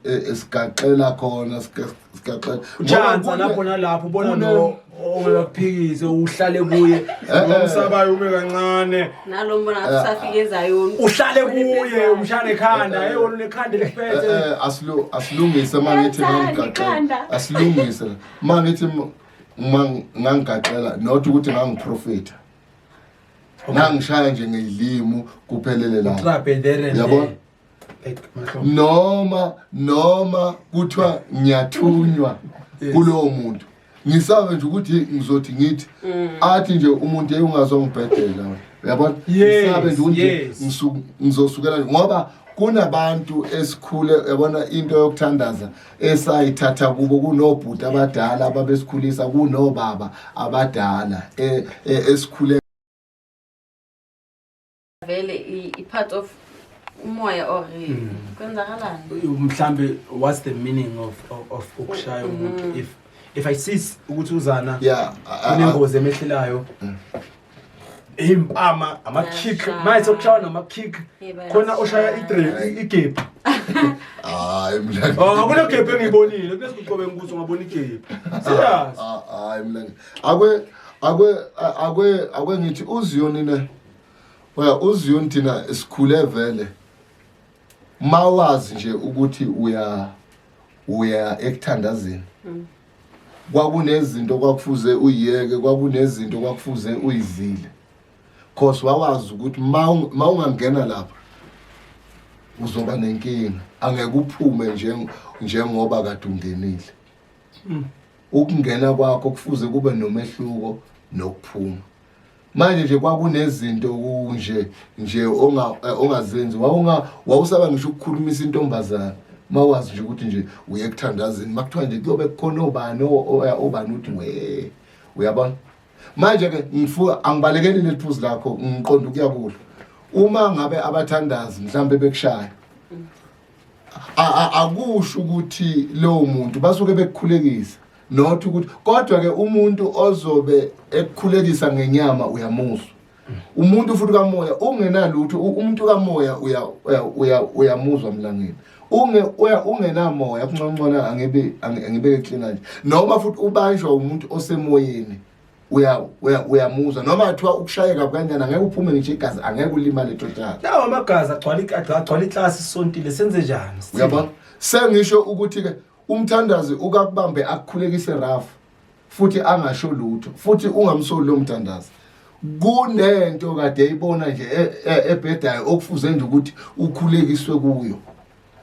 E: Esigaxela khona sigaxela
B: ujansa lapho nalapho ubona no ongakuphikise uhlale kuye umsabayo ume kancane
D: nalo mbona usafike ezayo
B: uhlale kuye umshane ekhanda wona nekhanda lefethe
E: asilungise mangithi ngangigaxela asilungise mangithi ngangigaxela not ukuthi ngangiprofeta ngangishaya nje ngelimu kuphelele la yabo noma kuthiwa ngiyathunywa kulowo muntu ngisabe nje ukuthi ngizothi ngithi athi nje umuntu eyungazongibhedela yabona ngisabe nje ukuthi ngizosukela ngoba kunabantu esikhule yabona into yokuthandaza esayithatha kubo kunobhuti abadala ababesikhulisa kunobaba abadala esikhule
D: vele i-part of umoya or kwenzakalani
B: mhlambe what's the meaning of ukushaya umuntu if I see ukuthi uzana kunengozi emehlelayo impama ama-kick mayithi okushaya nama-kick khona oshaya igebhu
E: hayi mla
B: kunegebhu engiyibonile kulesiqobe ngikuthi ungabona igebhu serious
E: hayi mla akwe ngithi uziyoni ne uziyoni thina sikhule vele mawazi nje ukuthi uya ekuthandazeni kwakunezinto kwakufuze uyiyeke kwakunezinto kwakufuze uyizile cause wawazi ukuthi mawungangena lapha uzoba nenkinga angeke uphume njengoba kade ungenile ukungena kwakho kufuze kube nomehluko nokuphuma manje nje kwakunezinto nje ongazenzi wawusaba ngisho ukukhulumisa intombazana mawazi nje ukuthi nje uye ekuthandazeni makuthiwa nje kuyobe khona obani uthi we uyabona manje ke ngifuka angibalekeli leliphuzu lakho ngiqonda ukuya kulo uma ngabe abathandazi mhlambe bekushaya akusho ukuthi lo muntu basuke bekukhulekisa not ukuthi kodwa ke umuntu ozobe ekukhulekisa ngenyama uyamuzwa umuntu futhi kamoya ungenalutho umuntu kamoya uyamuzwa mlangeni ungenamoya kunconcona angibeke clean nje noma futhi ubanjwa umuntu osemoyeni uyamuzwa noma athiwa ukushayeka kanjani angeke uphume nje igazi angeke ulimale total
B: lawa amagazi agcwala iclass isontile senze njani
E: uyabona sengisho ukuthi ke umthandazi ukakubambe akukhulekise rafu futhi angasho lutho futhi ungamsoli lo mthandazi kunento kade eyibona nje ebhedayo okufuze nje ukuthi ukhulekiswe kuyo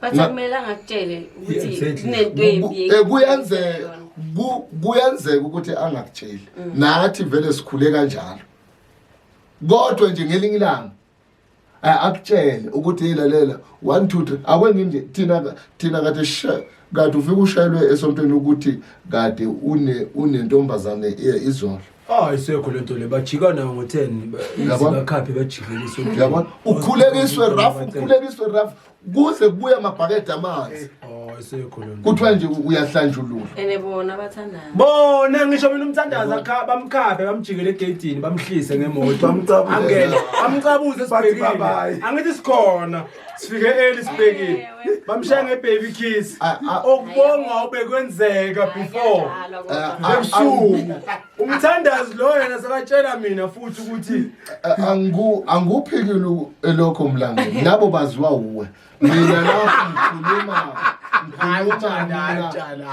D: bakumela ngakutshele ukuthi kunento embi
E: kuyenzeka ukuthi angakutsheli nathi vele sikhule kanjalo kodwa nje ngelinye ilanga akutshele ukuthi ilalela 1 2 3 akwenye nje thina kade ufika ushayelwe esontweni ukuthi kade unentombazane izolo
B: isekho lento le bajika nayo ngo10 izibakhaphi bajikelisa
E: yabona ukhulekiswe rafu kuze kubuya amabhakede amanzi
B: isekho lento
E: kuthiwa nje uyahlanjulula
D: bona bathandana
B: bona ngisho mina umthandaza bamkhaphe bamjikele egedini bamhlise ngemoto angena amcabuze esibhekile angithi sikhona sifike early sibhekile bamshaya ngebaby kiss okubonga obekwenzeka before ebusuku umthandazi lo yena sekatshela mina futhi ukuthi
E: anguphikile elokho mlangeni nabo baziwa uwe mina lapho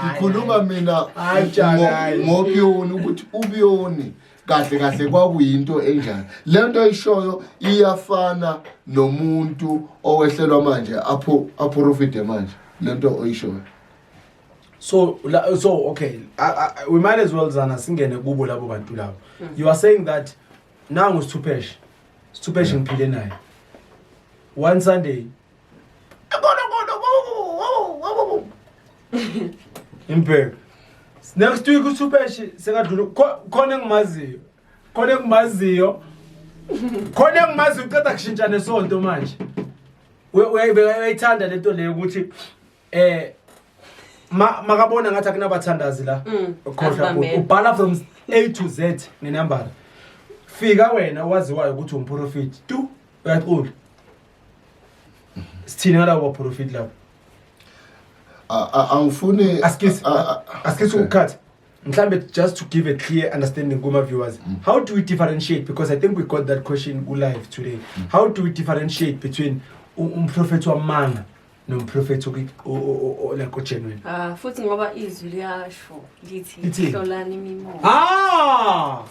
E: ngikhuluma mina ngobiyoni ukuthi ubiyoni kahle kwakuyinto enjani lento ayishoyo iyafana nomuntu owehlelwa manje aprofite manje lento oyishoyo
B: so okay we might as well zana singene kubo labo bantu labo you are saying that nangu sithupheshe Stupeshe ngiphile naye. One Sunday. Impela. Next week uSupeshe sekadlula khona engimaziyo. Khona engimaziyo uqeda kushintsha nesonto manje. Uyayithanda lento leyo ukuthi makabona ngathi akunabathandazi la. Ubhala from A to Z nenambara. Fika wena waziwayo ukuthi umprofit tu uyaqula. Sithina la waprofit lapho.
E: Angifuni
B: askisi ukukhatha. Mhlambe just to give a clear understanding kuma viewers. How do we differentiate, because I think we got that question live today. How do we differentiate between umprofit wamanga nomprofit like genuine?
D: Futhi ngoba izwi liyasho lithi hlolani imimoya.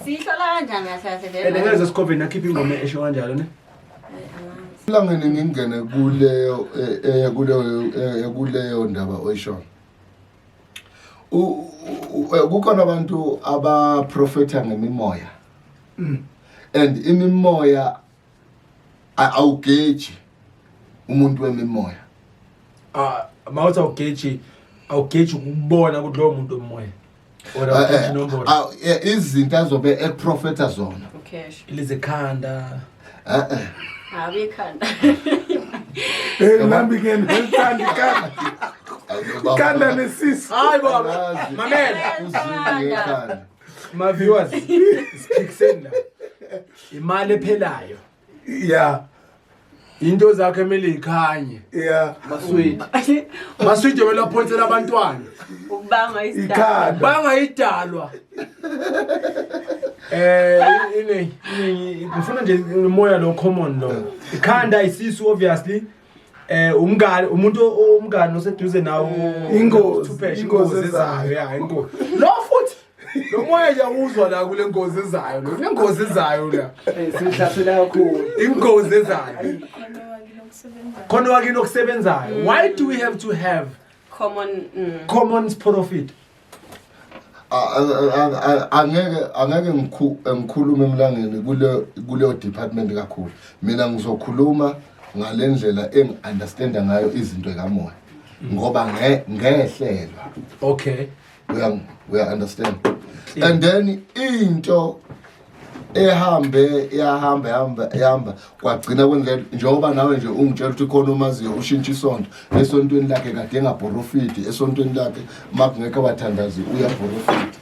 D: Sihlola kanjani kahle
B: Ngeze sikhove nakhipha ingoma esho kanjalo ne?
E: Langene ngingene kuleyo ndaba oyishona. Kukhona abantu abaprofeta ngemimoya. And imimoya awugeji umuntu wemimoya.
B: Mawuthi awugeji ukubona ukuthi lo muntu omoya.
E: Izinto azobe eprofeta zona.
D: Okay.
B: Ilizekhanda.
D: Abikhanda.
C: Nami ngithanda ikhanda. Ikhanda nesisi.
B: Hayi baba. Mamela. My viewers, siphikiseni la. Imali ephelayo.
C: Yeah.
B: Into zakhe emele ikhanye.
C: Yeah.
B: Maswidi wena phothela abantwana.
D: Ukubanga isidalwa.
B: Banga idalwa. Ngifuna nje umoya lo common lo. Ikhanda isisu obviously. Umngane oseduze nawo ingozi ezayo ingozi. Lo futhi lo moya uyawuzwa la kule ngozi ezayo lo. Ingozi ezayo la.
F: Sihlasela kakhulu.
B: Ingozi ezayo. Khona wakini okusebenzayo. Why do we have to have common profit?
E: Angeke ngikhulume emlangeni kule department kakhulu. Mina ngizokhuluma ngalendlela engiunderstanda ngayo izinto kamoya ngoba ngehlelwa.
B: Okay,
E: we understand. And then into ehamba kwagcina kwendlela njengoba nawe nje ungitshela ukuthi khona umaziyo ushintsha isonto esontweni lakhe kade engaprofiti esontweni lakhe makungeke wathandazi uyaprofiti.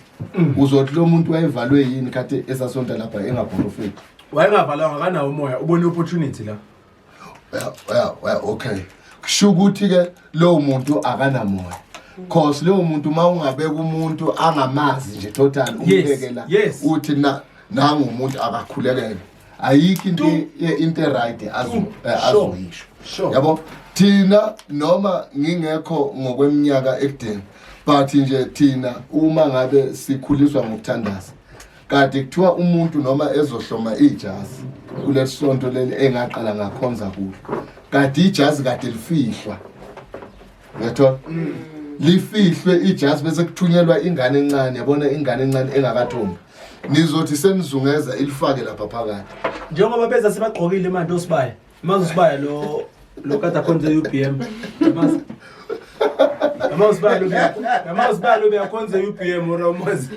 E: Uzothi lo muntu wayevalwe yini kade esasonto lapha engaprofiti?
B: Wayengavalwa ngakanawo umoya ubone opportunity la.
E: Okay. Kusho ukuthi ke lo muntu akanamoya. Cause lo muntu mawungabeka umuntu angamazi nje total umbekela uthi nangu umuntu akakhulekela. Ayikho into right azoyisho. Yabo thina noma ngingekho ngokweminyaka ekudeni but nje thina uma ngabe sikhuliswa ngokuthandaza kade kuthiwa umuntu noma ezohloma ijazi kulesonto leli engaqala ngakhonza kulo kade ijazi kade lifihlwa yathola lifihlwe ijazi bese kuthunyelwa ingane encane yabona ingane encane engakathombi nizothi senizungeza ilifake lapha phakathi
B: njengoba beza sebagqokile manje osibaya mazi usibaya lo kade khonze UBM Amazibala lo beyakhonza UBM ora umazi.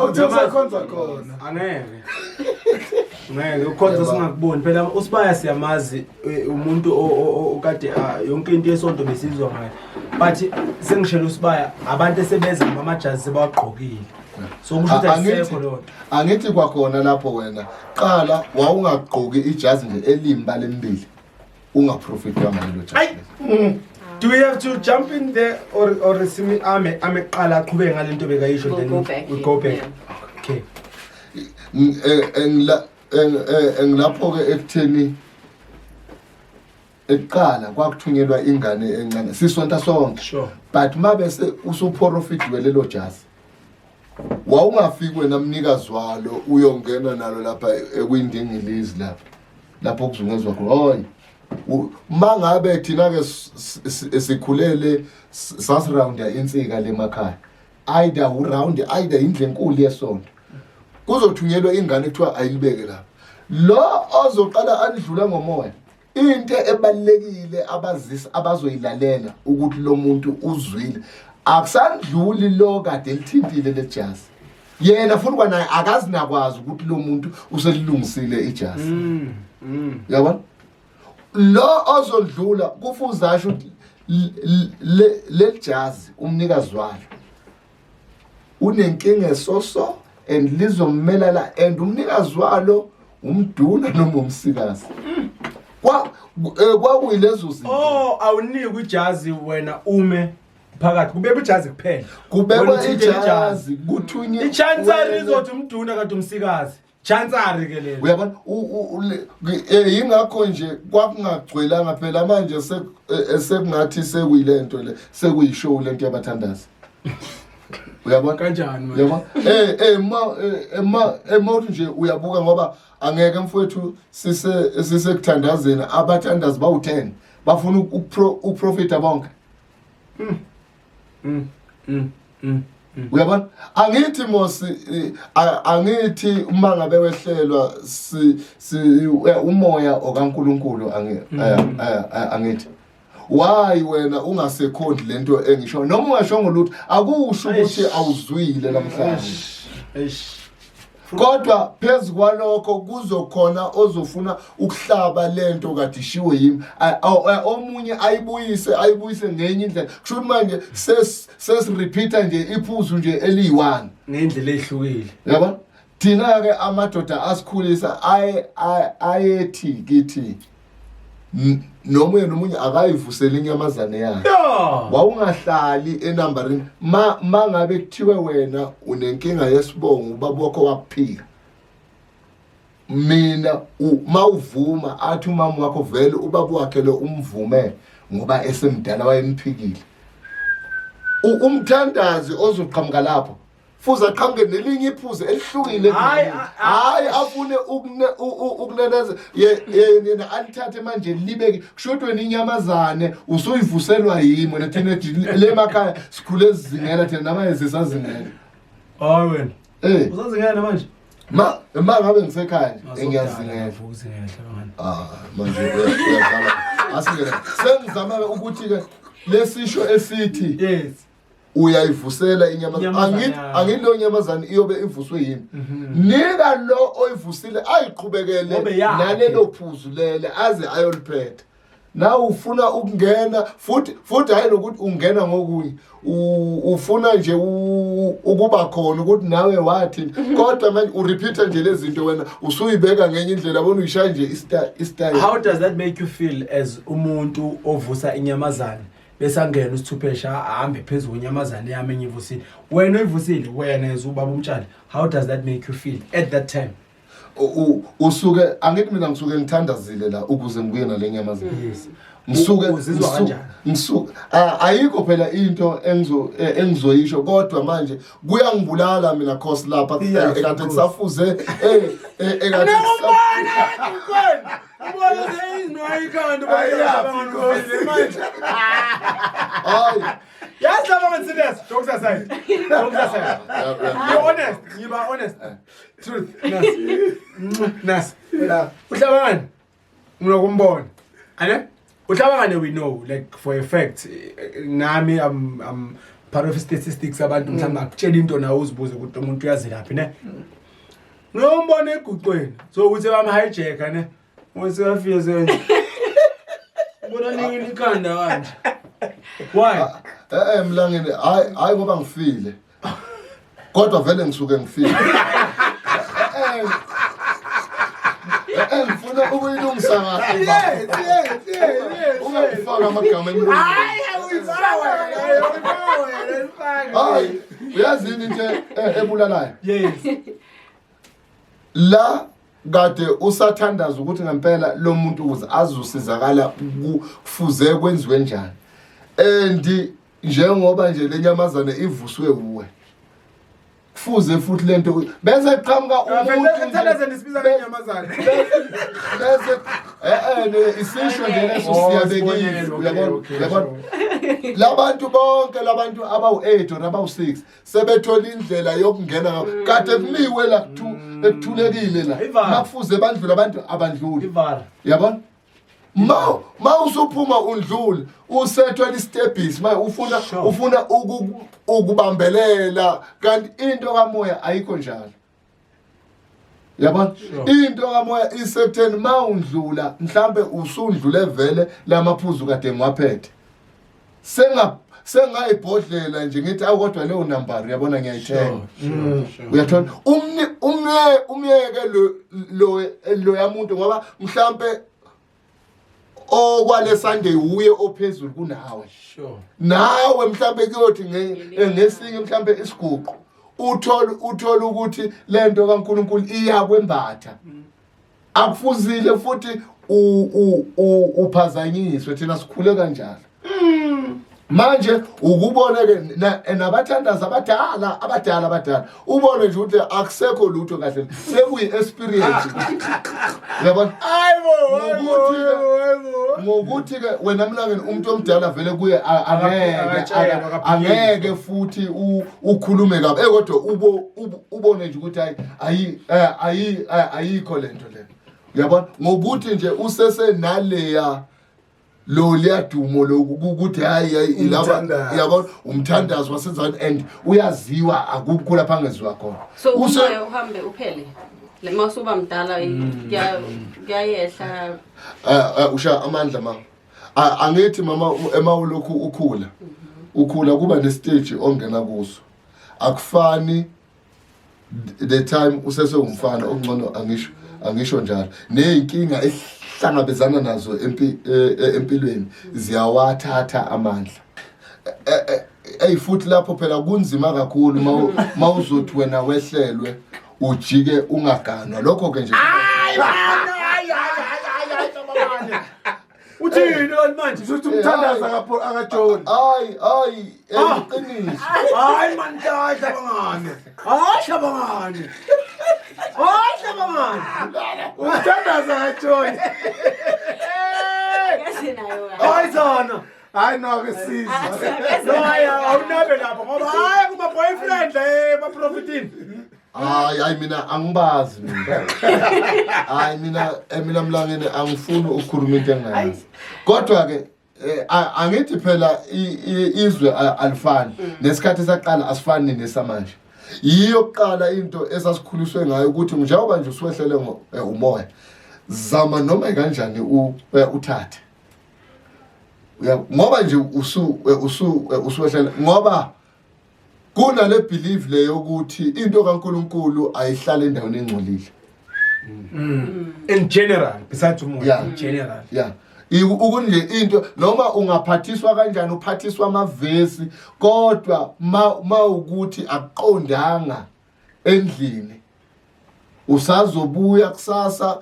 C: Uthosa khonza khona.
B: Ngeke ukhonza singakuboni phela usibaya siyamazi umuntu okade yonke into yesonto besizwa ngayo. But sengishela usibaya abantu esebeza ngamajazi sebagqokile. So kusho ukuthi ayisekho lo.
E: Angithi kwakhona lapho wena qala wawungagqoki ijazi nje elimba lembili ungaprofitwa ngalelo jazi.
B: Do we have to jump in there or simi ameqala aqhubeke ngalento bekayisho then we go back? Okay.
E: Engilapho ke ekutheni eqala kwakuthunyelwa ingane encane sisonta sonke.
B: Sure.
E: But mabese usuprofitwe lelo jazi. Wawungafiki wena mnikazi walo uyongena nalo lapha ekwindingilizi lapho kuzungezwa khona. Hoyi. Mangabe thina ke sikhulele sasrounda insika lemakhaya either indle enkulu yesonto kuzothunyelwa ingane ekuthiwa ayilibeke lapha lo ozoqala andlula ngomoya into ebalekile abazoyilalela ukuthi lo muntu uzwile akusandluli lo kade elithintile lejazi yena futhi kwanaye akazi nakwazi ukuthi lo muntu uselilungisile ijazi yabona lo ozodlula kufuze asho ukuthi le jazi umnikazi walo unenkinga esoso and lizommela and umnikazi walo umduna noma umsikazi kwakuyilezo zinto
B: awuniki ijazi wena ume phakathi kubekwa ijazi kuphela
E: kubekwa ijazi kuthunywe
B: ichansari izothi umduna kanti umsikazi chansari ke lelo
E: uyabona ingakho nje kwakungagcwelanga phela manje sekungathi sekuyilento le sekuyishow lento yabathandazi uyabona
B: kanjani
E: uyabona emothi nje uyabuka ngoba angeke mfowethu sisekuthandazeni abathandazi bawu10 bafuna uprofita bonke uyabona angithi mosi angithi uma ngabe wehlelwa umoya okaNkuluNkulu angithi why wena ungasekhondi lento engisho noma ungashongo lutho akusho ukuthi awuzwile namhlanje kodwa phezulu kwalokho kuzokhona ozofuna ukuhlaba lento kade ishiwe yimi omunye ayibuyise ngenye indlela kusho manje sesirepeata nje iphuzu nje eliyi1
B: ngendlela ehlukile
E: yabona thina ke amadoda asikhulisa ayethi kithi nomunye akayivusela inyamazane yakhe wawungahlali enumberini mangabe kuthiwe wena unenkinga yesibongo ubaba wakho wakuphika mina mawuvuma athi umama wakho vele ubaba wakhe lo umvume ngoba esemdala wayemphikile umthandazi ozoqhamuka lapho fuza qhamuke nelinye iphuze elihlukile hayi afune ukuneneza yena alithathe manje libeke kushodwe inyamazane usoyivuselwa yimi wena thina le makhaya sikhule sizingela thina namayezi sazingela
B: hayi wena usazingela manje
E: ma ngabe ngisekhaya engiyazingela manje uyazama asike sengizama ukuthi ke lesisho esithi
B: yes
E: uyayivusela inyamazane angilo nyamazane iyobe ivuswe yimi nika lo oyivusile ayiqhubekele nalelo phuzu lele aze ayoliphetha na ufuna ukungena futhi hayi lokuthi ungena ngokunye ufuna nje ukuba khona ukuthi nawe wathi kodwa manje urepeata nje lezi zinto wena usuyibeka ngenye indlela bona uyishaya nje istyle.
B: How does that make you feel as umuntu ovusa inyamazane bese angena usithuphesha ahambe phezulu kwenyamazane yami engivusile wena uyivusile wena ezubaba umtshali? How does that make you feel at that time?
E: Usuke angithi mina ngisuke ngithandazile la ukuze ngibuye nalenyamazane. Ngisuke ayikho phela into engizoyisho kodwa manje kuyangibulala mina khosi lapha ekade ngisafuze ekade
B: ubona seyizinwayikhanda bayabangafile manje yes I'm serious jokes aside you're honest truth nas uhlabangani unokumbona ane uhlabangani we know like for a fact nami I'm part of statistics abantu mhlawumbe akutshela into nawe uzibuze ukuthi umuntu uyazi laphi ne ngombona eguqweni so ukuthi bam hijacker ne usafike senje ubona nini ikhanda kanje why
E: mlangeni hayi ngoba ngifile kodwa vele ngisuke ngifile ngifuna ukuyilungisa kahle ungafaka amagama emlungwini hayi uyazini nje ebulalayo
B: yes
E: la kade usathandaza ukuthi ngempela lo muntu ukuze azosizakala kufuze kwenziwe njani and njengoba nje lenyamazane ivuswe kuwe kufuze futhi lento bese qhamuka umuntu
B: ngithandaza nisibiza lenyamazane
E: bese isisho nje leso siyabekile uyabona labantu bonke labantu abawu8 or abawu6 sebethola indlela yokungena kade kumiwe la 2 ekuthulekile la
B: Ivara.
E: makufuze bandlule abantu abandluli
B: Ivara.
E: yabona ma usuphuma undlule usethwa istabis ufuna ukubambelela kanti into kamoya ayikho njalo yabona into kamoya isekutheni ma undlula mhlambe usundlule vele lamaphuzu kade ngwaphethe sengayibhodlela nje ngithi akodwa leyo number yabona ngiyayithenga uyathola umyeke lo yamuntu ngoba mhlambe okwale Sunday uye ophezulu kunawe nawe mhlambe kuyothi ngesinye mhlambe isiguqo uthola ukuthi lento kaNkuluNkulu iyakwembatha akufuzile futhi uphazanyiswe thina sikhule kanjalo manje ukuboneke nabathandaza abadala ubone nje ukuthi akusekho lutho kahle sekuyi experience yabona ngokuthi ke wena mlangeni umuntu omdala vele kuye angeke futhi ukhulume kabi kodwa ubone nje ukuthi ayikho lento le yabona ngokuthi nje usese naleya lo liyadumo lokuthi hayi ilaba yabona umthandazo wasenzani and uyaziwa akukho lapha angeziwa khona
D: so umoya uhambe uphele masuba mdala kuyayehla
E: usha amandla mama angithi mama emawulokhu ukhula kuba nestage ongena kuso akufani the time usese umfana ongcono angisho njalo neyinkinga hlangabezana nazo empilweni ziyawathatha amandla futhi lapho phela kunzima kakhulu mawuzothi wena wehlelwe ujike ungaganwa lokho ke nje
B: uthini manje uthi umthandaza akajoni
E: eqiniso
B: hayi man hlabangane hlabangane umthandaza akajoni hayi zona hayi no kesiza no awunabe lapho ngoba hayi kuma boyfriend ba prophetini
E: hayi mina angibazi mina mlangeni angifuni ukukhuluma into engayazi kodwa ke angithi phela izwe alifani nesikhathi saqala asifani nesamanje yiyo kuqala into esasikhuliswe ngayo ukuthi njengoba nje usuwehlele umoya zama noma kanjani uthathe ngoba nje usuwehlele ngoba kunale belief leyo ukuthi into kaNkuluNkulu ayihlala endaweni engcolile
B: in general besides umoya in general
E: ukunje into noma ungaphathiswa kanjani uphathiswa amavesi kodwa ma ukuthi aqondanga endlini usazobuya kusasa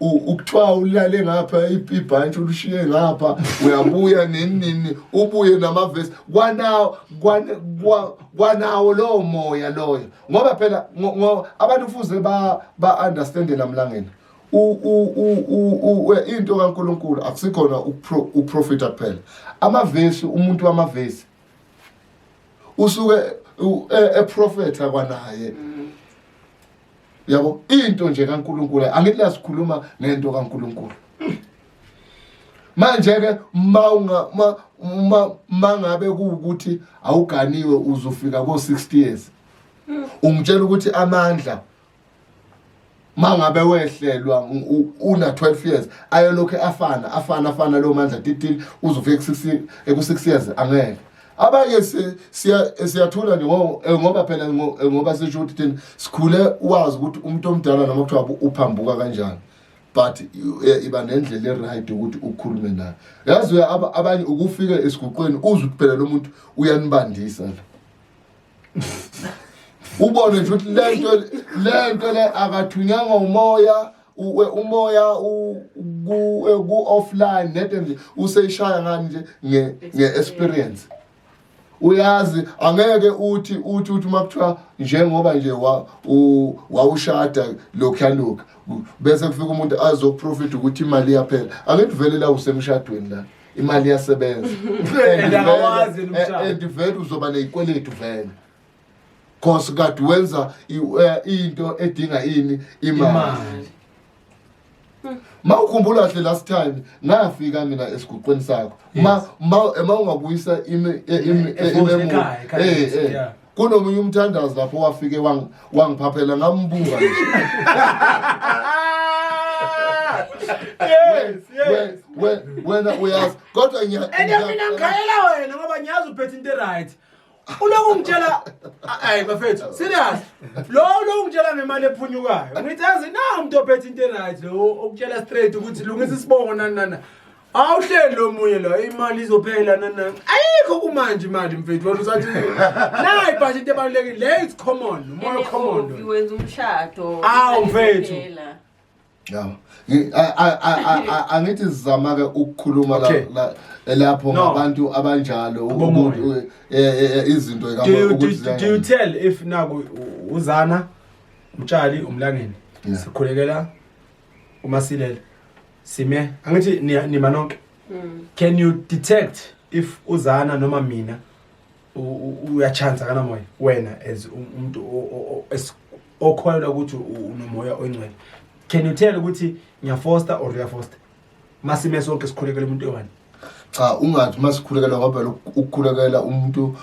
E: ukuthiwa ulale ngapha ibhanti ulushiye ngapha uyabuya nini ubuye namavesi kwanawo lo moya loyo ngoba phela abantu kufuze ba understand lamlangeni into kaNkuluNkulu akusikhona uprofita kuphela amavesi umuntu wamavesi usuke eprofeta kwanaye yabo into nje kaNkuluNkulu angithi lasikhuluma ngento kaNkuluNkulu manje ke mangabe kuukuthi awuganiwe uzofika ko60 years ungitshela ukuthi amandla mangabe wehlelwa una 12 years ayolokho afana lo mandla titili uzofika ku6 years angeke abanye siyathula nje ngoba phela ngoba sisho ukuthi thina sikhule wazi ukuthi umuntu omdala noma kuthiwa uphambuka kanjani but iba nendlela eright ukuthi ukhulume naye yazi abanye ukufika esiguqweni uzwe kuphela lo muntu uyanibandisa la ubone nje ukuthi lento le akathunyanga umoya ku offline nethe nje useyishaya ngani nje nge-experience uyazi angeke uthi makuthiwa njengoba nje wawushada lokhalokha bese kufika umuntu azoprofita ukuthi imali iyaphela angithi vele la usemshadweni la imali iyasebenza and vele uzoba nezikweletu vele cause kade wenza into edinga ini imali. Mawukhumbula kahle last time ngafika mina esiguqweni sakho ma ungabuyisa kunomunye umthandazi lapho wafike wangiphaphela ngambuka nje.
B: Yes.
E: Wena uyazi kodwa
B: mina ngikhayela wena ngoba ngiyazi uphethe into right. Uloku ngitshela ayi bafethu serious. Lo ungitshela ngemali ephunyukayo. Ngithi yazi na umuntu ophethe into right lo okutshela straight ukuthi lungisa isibongo nana. Awuhleli lo munye lo imali izophela nana. Ayikho kumanje imali mfethu wena usathi na ibudget ebalulekile le it's common. More common.
D: Wenza umshado.
B: Mfethu.
E: Yeah. Angithi sizama ke ukukhuluma lapho ngabantu abanjalo ukuthi izinto
B: ukuthi do you tell if naku uzana umtshali umlangeni sikhulekela uMasilela sime angithi nima nonke can you detect if uzana noma mina uyachance kana moya wena as umuntu okholwa ukuthi unomoya ongcwele? Can you tell ukuthi ngiyafoster or uyafoster? Masime sonke sikhulekela umuntu ewani.
E: Cha ungathi masikhulekela ngoba ukukhulekela umuntu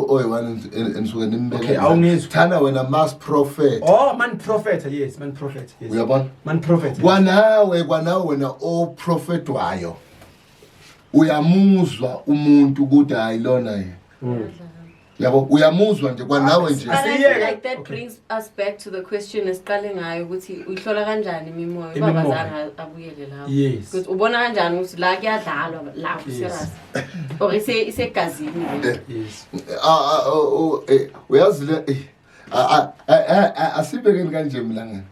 E: oyiwani enisuke nimbeke.
B: Okay, awungizwi.
E: Thana wena mas prophet.
B: Oh, man prophet, yes, man prophet, yes.
E: Uyabona?
B: Man prophet.
E: Kwanawe wena o prophet wayo. Uyamuzwa umuntu ukuthi ayilona yena. Yabo uyamuzwa nje kwanawe nje.
D: Like that brings us back to the question esiqale ngayo ukuthi uyihlola kanjani imimoya babazanga abuyele lapho.
B: Yes.
D: Ukuthi ubona kanjani ukuthi la kuyadlalwa la serious. Or isegazini.
B: Yes.
E: Uyazi le asibekeni kanje mlangeni.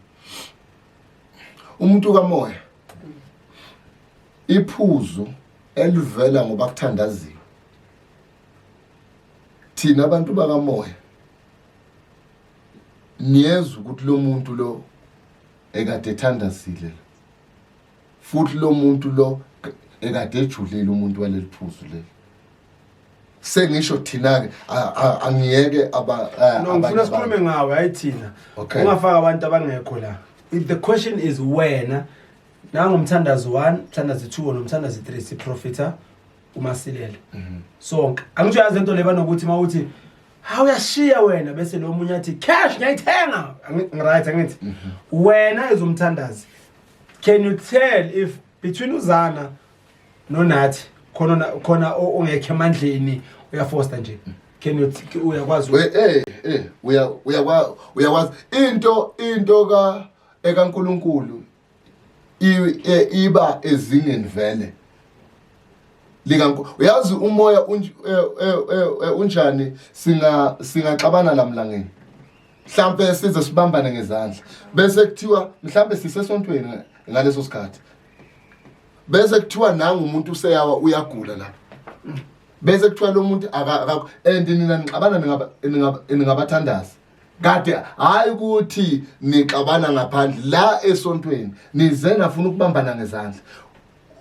E: Umuntu kamoya. Iphuzu elivela ngoba kuthandaziwe. Thina abantu bakamoya niyeza ukuthi lo muntu lo ekade ethandazile futhi lo muntu lo ekade ejulile umuntu waleli phuzu leli sengisho thina ke angiyeke
B: ngifuna sikhulume ngawe ayithina ungafaka abantu abangekho la. If the question is wena nangumthandazi 1 mthandazi 2 nomthandazi 3 si prophetha uMasilela sonke angithi uyazi into leba nokuthi mawuthi ha uyashiya wena bese lo munye athi cash ngiyayithenga right angithi wena ezumthandazi can you tell if between uzana nonathi khona ongekho emandleni uyafoster nje can you uyakwazi
E: uyakwazi into ka ekaNkuluNkulu iba ezingeni vele uyazi umoya unjani singaxabana lamlangeni mhlambe size sibambane ngezandla bese kuthiwa mhlambe sisesontweni ngaleso sikhathi bese kuthiwa nanga umuntu useyawa uyagula lapha bese kuthiwa lo muntu nina nixabana ningabathandazi kade hayi ukuthi nixabana ngaphandle la esontweni nize nafuna ukubambana ngezandla.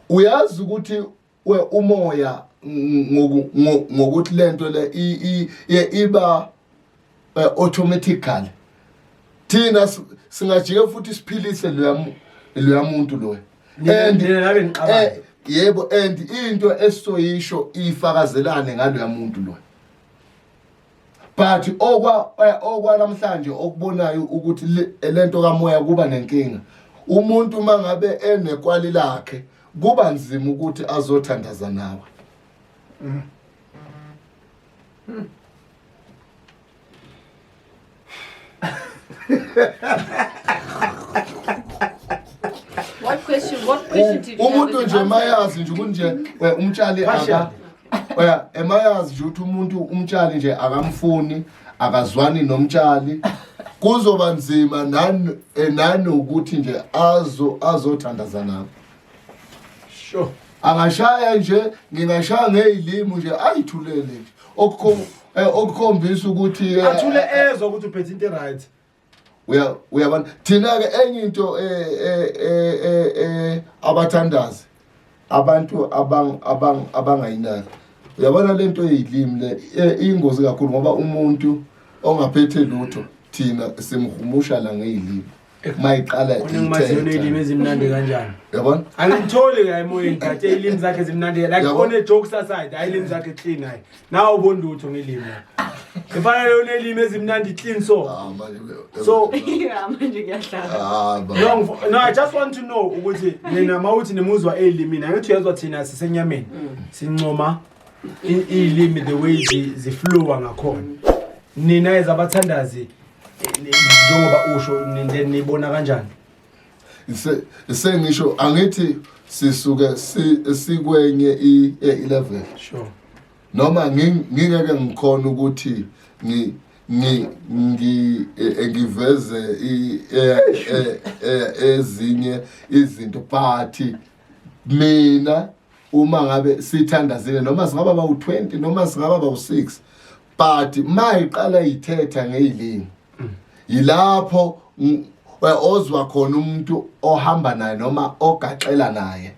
E: Uyazi ukuthi umoya ngokuthi lento le iba automatically thina singajike futhi siphilise lo muntu lo yebo and into esizoyisho ifakazelane ngalo muntu lo but okwa namhlanje okubonayo ukuthi lento kamoya kuba nenkinga umuntu mangabe enekwali lakhe kuba nzima ukuthi azothandaza nawe.
D: What question did you
E: umuntu nje mayazi nje kunje umtshali emayazi nje ukuthi umtshali nje akamfuni akazwani nomtshali kuzoba nzima nani ukuthi nje azothandaza nawe.
B: Sure.
E: Angashaya nje ngingashaya ngezilimi nje ayithulele nje okukhombisa ukuthi
B: athule ezwe ukuthi uphethe into right.
E: Uyabona thina ke enye into abathandazi abantu abangayinaki uyabona lento ezilimi le ingozi kakhulu ngoba umuntu ongaphethe lutho thina simhumusha la ngezilimi mayiqala
B: Unengimaziyo nezilimi ezimnandi kanjani?
E: Yabona?
B: Angitholi la emoyeni but izilimi zakhe zimnandi like one jokes aside izilimi zakhe clean hayi. Nawo ubonda utho ngelimi. Kufanele unelimi ezimnandi clean so. So
D: Yeah, manje kuyahlala.
B: no, I just want to know ukuthi nina mawuthi nemuzwa elimini angithi uyezwa thina sisenyameni sincoma ilimi the way ziflowa ngakhona nina ezabathandazi njengoba usho nibona kanjani
E: ngisho angithi sisuke sikwenye i-level
B: sure
E: noma ngingeke ngikhona ukuthi ngiveze ezinye izinto but mina uma ngabe sithandazile noma singaba bawu20 noma singaba bawu6 but mayiqala ithetha ngezilimi yilapho ozwa khona umuntu ohamba naye noma ogaxela naye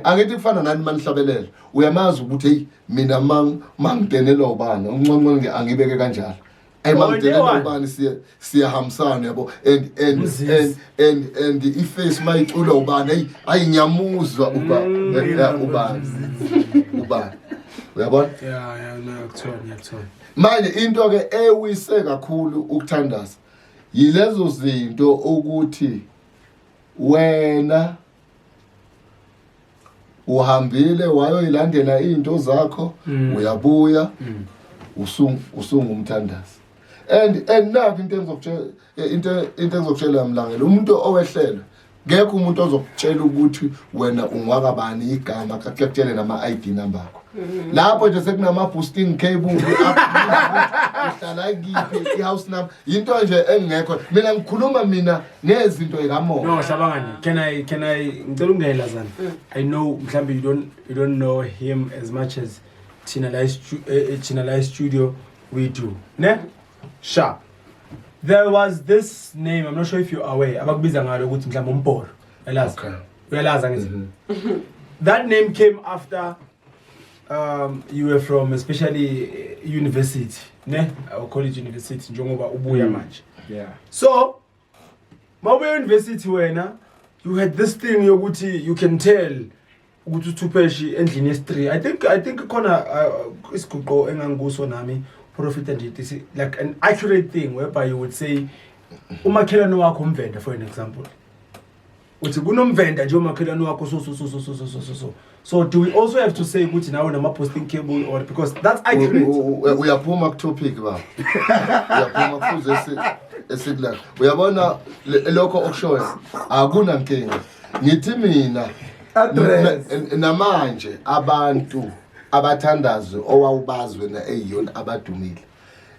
E: angithi kufana nani manihlabelela uyamazi ukuthi hey mina mangidenela ubani unconco angibeke kanjalo ayimangidela ubani siyahambisana yabo and iface mayicula ubani hey ayinyamuzwa ubani uyabona
B: yeah ngiyakuthola
E: manje into ke ewise kakhulu ukuthandaza yilezo zinto ukuthi wena uhambile wayoyilandela izinto zakho uyabuya usungumthandazi and nakho into engizokutshela mlangela umuntu owehlelwe ngekho umuntu ozokutshela ukuthi wena ungwakabani igama akakutshele nama ID number akho lapho nje sekunama boosting cable uhlala kiphi i-house number into nje engekho mina ngikhuluma mina ngezinto ekamoya
B: no hlabangani can I ngicela ungehla zana I know mhlambe you don't know him as much as Tina Live Studio we do ne sharp there was this name I'm not sure if you're aware abakubiza ngalo ukuthi mhlambe umbhoro elazi uyalaza ngithi that name came after you were from especially university ne or college university njengoba ubuya manje
F: yeah
B: so mawubuya university wena you had this thing yokuthi you can tell ukuthi uthupeshi endlini yes3 I think khona isiguqo engangikuso nami profit and this like an accurate thing whereby you would say umakhelwane wakho umvenda for an example uthi kunomvenda nje umakhelwane wakho so do we also have to say ukuthi nawe nama posting cable or because that's accurate
E: uyaphuma ku topic ba uyaphuma kuze esikla uyabona lokho okushoyo akuna nkinga ngithi mina namanje abantu abathandazi owawubazwe na eyona abadumile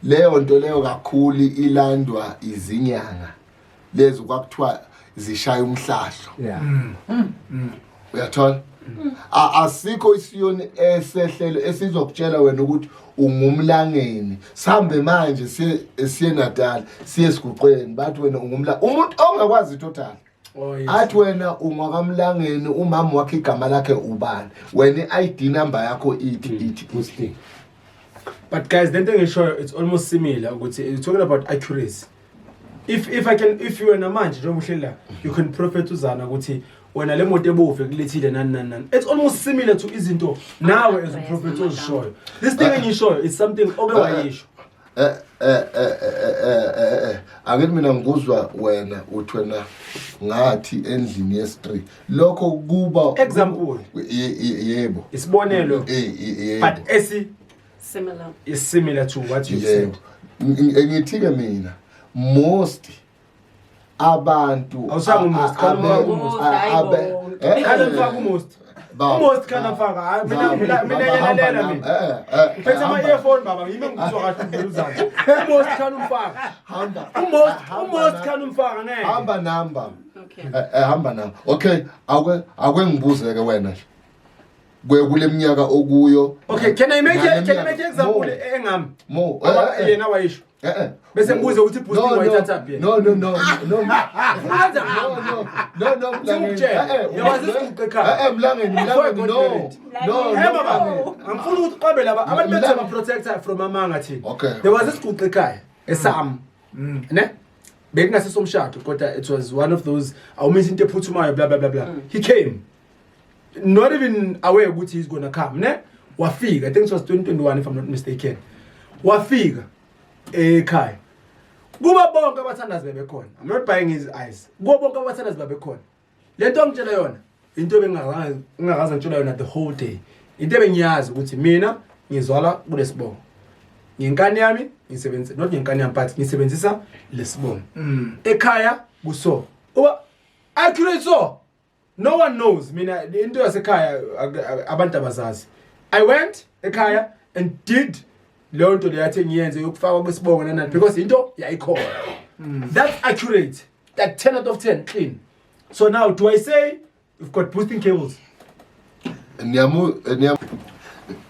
E: leyo nto leyo kakhulu ilandwa izinyanga lezo kwakuthiwa zishaya umhlahlo
F: yeah
E: uyathola asikho isiyoni esehlele esizokutshela wena ukuthi ungumlangeni sambe manje siye Natal siye Siguqweni bathi wena ungumla umuntu ongakwazi total athi wena ungakamlangeni umama wakhe igama lakhe ubani wena ID number yakho ithi posting
B: but guys then thing is sure it's almost similar ukuthi it's talking about accuracy if you were manje njengoba uhlela you can prophet uzana ukuthi wena le moto ebovu ekulethile nani it's almost similar to izinto nawe as a prophet ozishoyo this thing engishoyo is something obewayisho
E: angithi mina ngikuzwa wena uthi wena ngathi endlini yes3 lokho kuba
B: example
E: yebo
B: isibonelo but is similar to what you said
E: ngithi ke mina most abantu
B: awusangu most Almost kana faka mina yelalela mina phethe ama earphone baba yimi ngizwa kahle ngizuzana almost kana umfaka almost kana umfaka ngeke
E: hamba number hamba number okay akwengibuze ke wena nje kule minyaka okuyo
B: okay can I make example engami
E: mo
B: yena wayisho bese ngibuze ukuthi boosting wayithatha phi
E: no
B: angifuna ukuthi qobe laba abantu bethu ama-protector from amanga thina. There was isiguqu ekhaya esam ne bekungasesomshado kodwa it was one of those awumenza into ephuthumayo blah blah blah blah. He came not even aware ukuthi he's gonna come ne wafika. I think it was 2021 if I'm not mistaken. Wafika ekhaya kuba bonke abathandazi bebekhona. I'm not buying his eyes. Kuba bonke abathandazi bebekhona. Lento ngitshela yona into bengingakaze ngitshela yona the whole day. Into bengiyazi ukuthi mina ngizwala kulesibongo. Ngenkani yami ngisebenzisa not ngenkani yami but ngisebenzisa lesibongo. Ekhaya kuso. Accurate so. No one knows. Mina into yasekhaya abantu abazazi. I went ekhaya and did leyo nto leyathi ngiyenze yokufaka kwesibongo nanani because into yayikhona. That's accurate. That 10 out of 10 clean. So now do I say we've got boosting cables?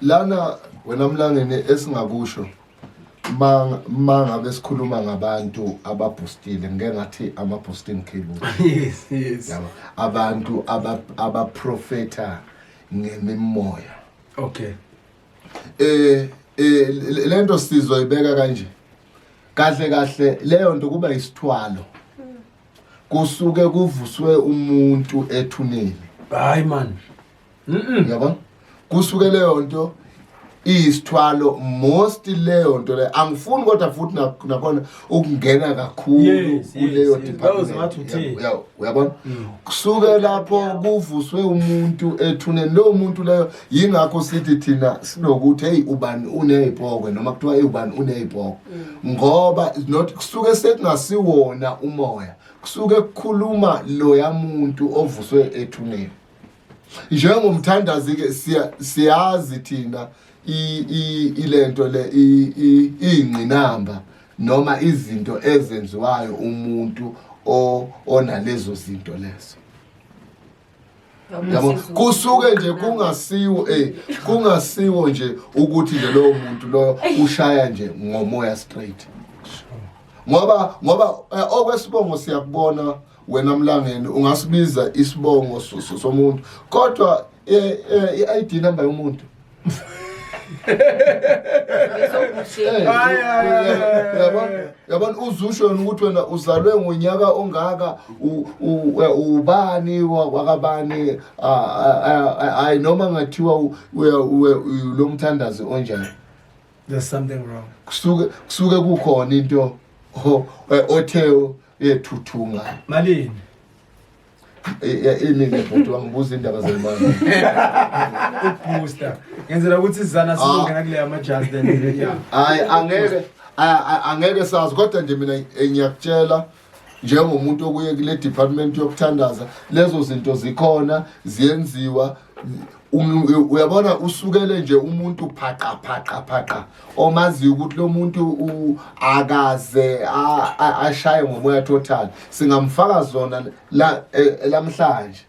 E: Lana wena mlangene esingakusho mangabe sikhuluma ngabantu ababoostile ngeke ngathi ama boosting cables.
B: Yes.
E: Abantu abaprofeta ngemimoya.
B: Okay.
E: Lento sizoyibeka kanje. Kahle leyo nto kuba isithwalo. Kusuke kuvuswe umuntu ethuneni.
B: Hayi man.
E: Yabona? Kusuke leyo nto isithwalo most leyo nto le angifuni kodwa futhi nakhona ukungena kakhulu kuleyo department. Uyabona? Kusuke lapho kuvuswe umuntu ethuneni lo muntu leyo yingakho sithi thina sinokuthi hey ubani unezibhokwe noma kuthiwa hey ubani unezibhokwe ngoba not kusuke sekungasiwona umoya kusuke kukhuluma lo yamuntu ovuswe ethuneni. Njengomthandazi ke siyazi thina ilento le ingcinamba noma izinto ezenziwayo umuntu onalezo zinto lezo. Yabo kusuke nje kungasiwo nje ukuthi lo muntu lo ushaya nje ngomoya straight. Ngoba okwesibongo siyakubona wena mlangeni ungasibiza isibongo somuntu kodwa i-ID number yomuntu yabona uzusho ukuthi wena uzalwe ngonyaka ongaka ubani wakabani ay noma ngathiwa lo mthandazi onjani.
B: There's something wrong.
E: Kusuke kukhona into otheo ethuthunga
B: malini
E: ini ngephotho wangibuza indaba zemali
B: ubooster ngenzela ukuthi sizana sizongena kule amajazi then yeah
E: angeke sazi kodwa nje mina ngiyakutshela njengomuntu okuye kule department yokuthandaza lezo zinto zikhona ziyenziwa. Uyabona usukele nje umuntu phaqa omazi ukuthi lo muntu akaze ashaye ngomoya total singamfaka zona la lamhlanje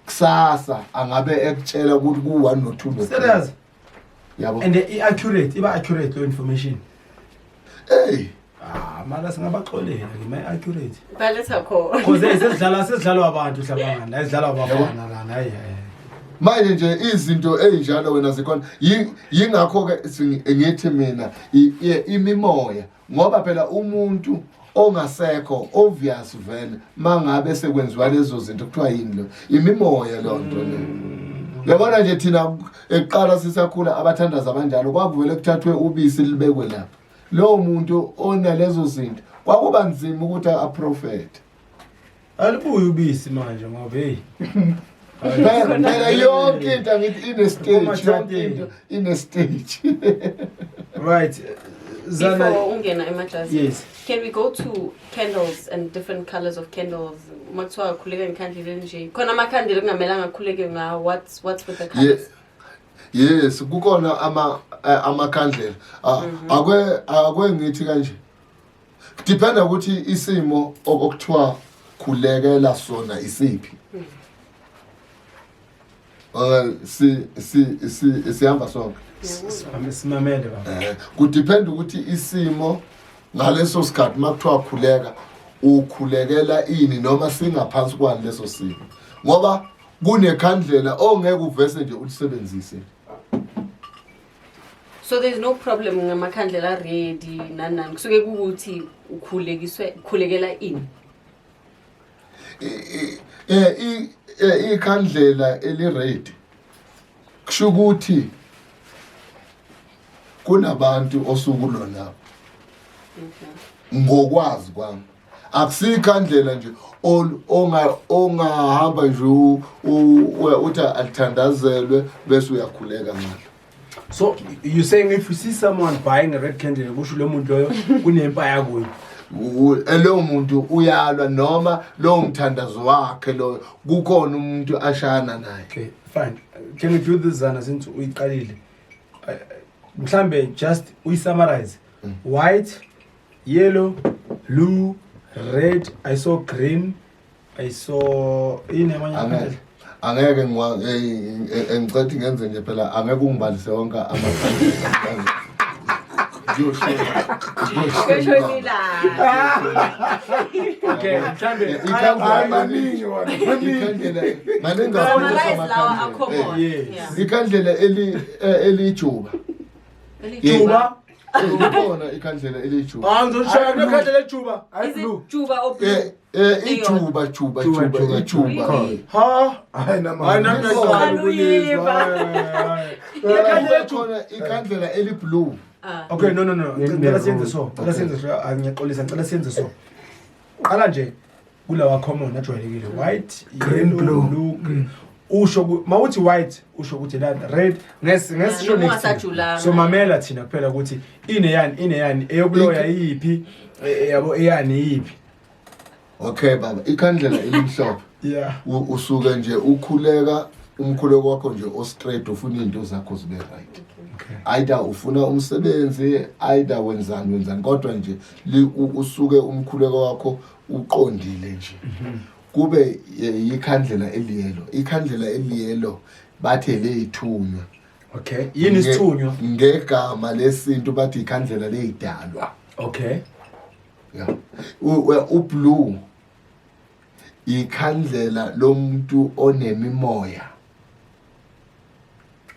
E: kusasa angabe ekutshela ukuthi ku1 no2 no.
B: Serious?
E: Yabo.
B: And iba accurate lo information.
E: Hey
B: mala singabaxolela ke accurate.
D: Baletha kho.
B: Because sesidlala abantu hlabangana la sidlala abafana lana hayi.
E: Manje nje izinto ezinjalo wena zikhona yingakho ke ngithi mina imimoya ngoba phela umuntu ongasekho obvious vele mangabe sekwenziwa lezo zinto kuthiwa yini lo imimoya lo nto le. Yabona nje thina eqala sisakhula abathandaza abanjalo kwakuvele kuthathwe ubisi libekwe lapha lo muntu onalezo zinto kwakuba nzima ukuthi aprofet
B: alibuye ubisi manje ngoba hey
E: Phela yonke into ngithi in a stage.
B: Right.
D: Zana, before ungena emajazi.
B: Yes.
D: Can we go to candles and different colors of candles? Makuthiwa khuleka ngekhandile nje. Khona amakhandile kungamelanga khuleke ngawo. What's with the colors?
E: Yes, kukhona amakhandlela. Akwe ngithi kanje. Dependa ukuthi isimo okuthiwa khulekela sona isiphi. Sihamba sonke
B: simamele baba
E: kudepend ukuthi isimo ngaleso sikhathi makuthiwa khuleka ukhulekela ini noma singaphansi kwani leso simo ngoba kunekhandlela ongeke uvese nje ulisebenzise.
D: So there's no problem ngamakhandlela ready nanani kusuke ukuthi ukhulekela ini.
E: Ikhandlela eli-ready kusho ukuthi kunabantu osukulona ngokwazi kwami akusikhandlela nje ongahamba nje uthi alithandazelwe bese uyakhuleka ngalo.
B: So you saying if you see someone buying a red candle kusho lo muntu loyo kunempaya kuyo.
E: Lo muntu uyalwa noma lo mthandazo wakhe lo kukhona umuntu ashana naye.
B: Okay, fine. Can we do this Zana since uyiqalile? Mhlambe just we summarize. White, yellow, blue, red, I saw green, I saw
E: angeke ngicela ngenze nje phela angeke ungibalise wonke amakhandlela.
B: Okay, mhlambe
E: ikhandlela elijuba.
B: Juba.
E: Ikhona ikhandlela elijuba.
B: Ngizoshoya nekhandlela ejuba.
D: Is it Juba or blue?
E: Ijuba.
B: Ha?
E: Ikhandlela eliblue.
B: Okay, no. Ngicela senze so. Ngicela senze so. Qala nje kulawa common ajwayelekile. White, green, blue. Usho mawuthi white usho ukuthi la red ngesisho next. So mamela thina kuphela ukuthi ineyani eyokuloya yipi yabo eyani yipi.
E: Okay baba, ikhandlela elimhlophe.
B: Yeah.
E: Usuke nje ukhuleka umkhuleko wakho nje o straight ufuna izinto zakho zibe right.
B: Okay.
E: Either ufuna umsebenzi, either wenzani kodwa nje usuke umkhuleko wakho uqondile nje. Kube ikhandlela eliyelo. Ikhandlela eliyelo bathe leyithunywa.
B: Okay. Yini isithunywa?
E: Ngegama lesintu bathi ikhandlela leyidalwa.
B: Okay.
E: Yeah. Ublue ikhandlela lomuntu onemimoya.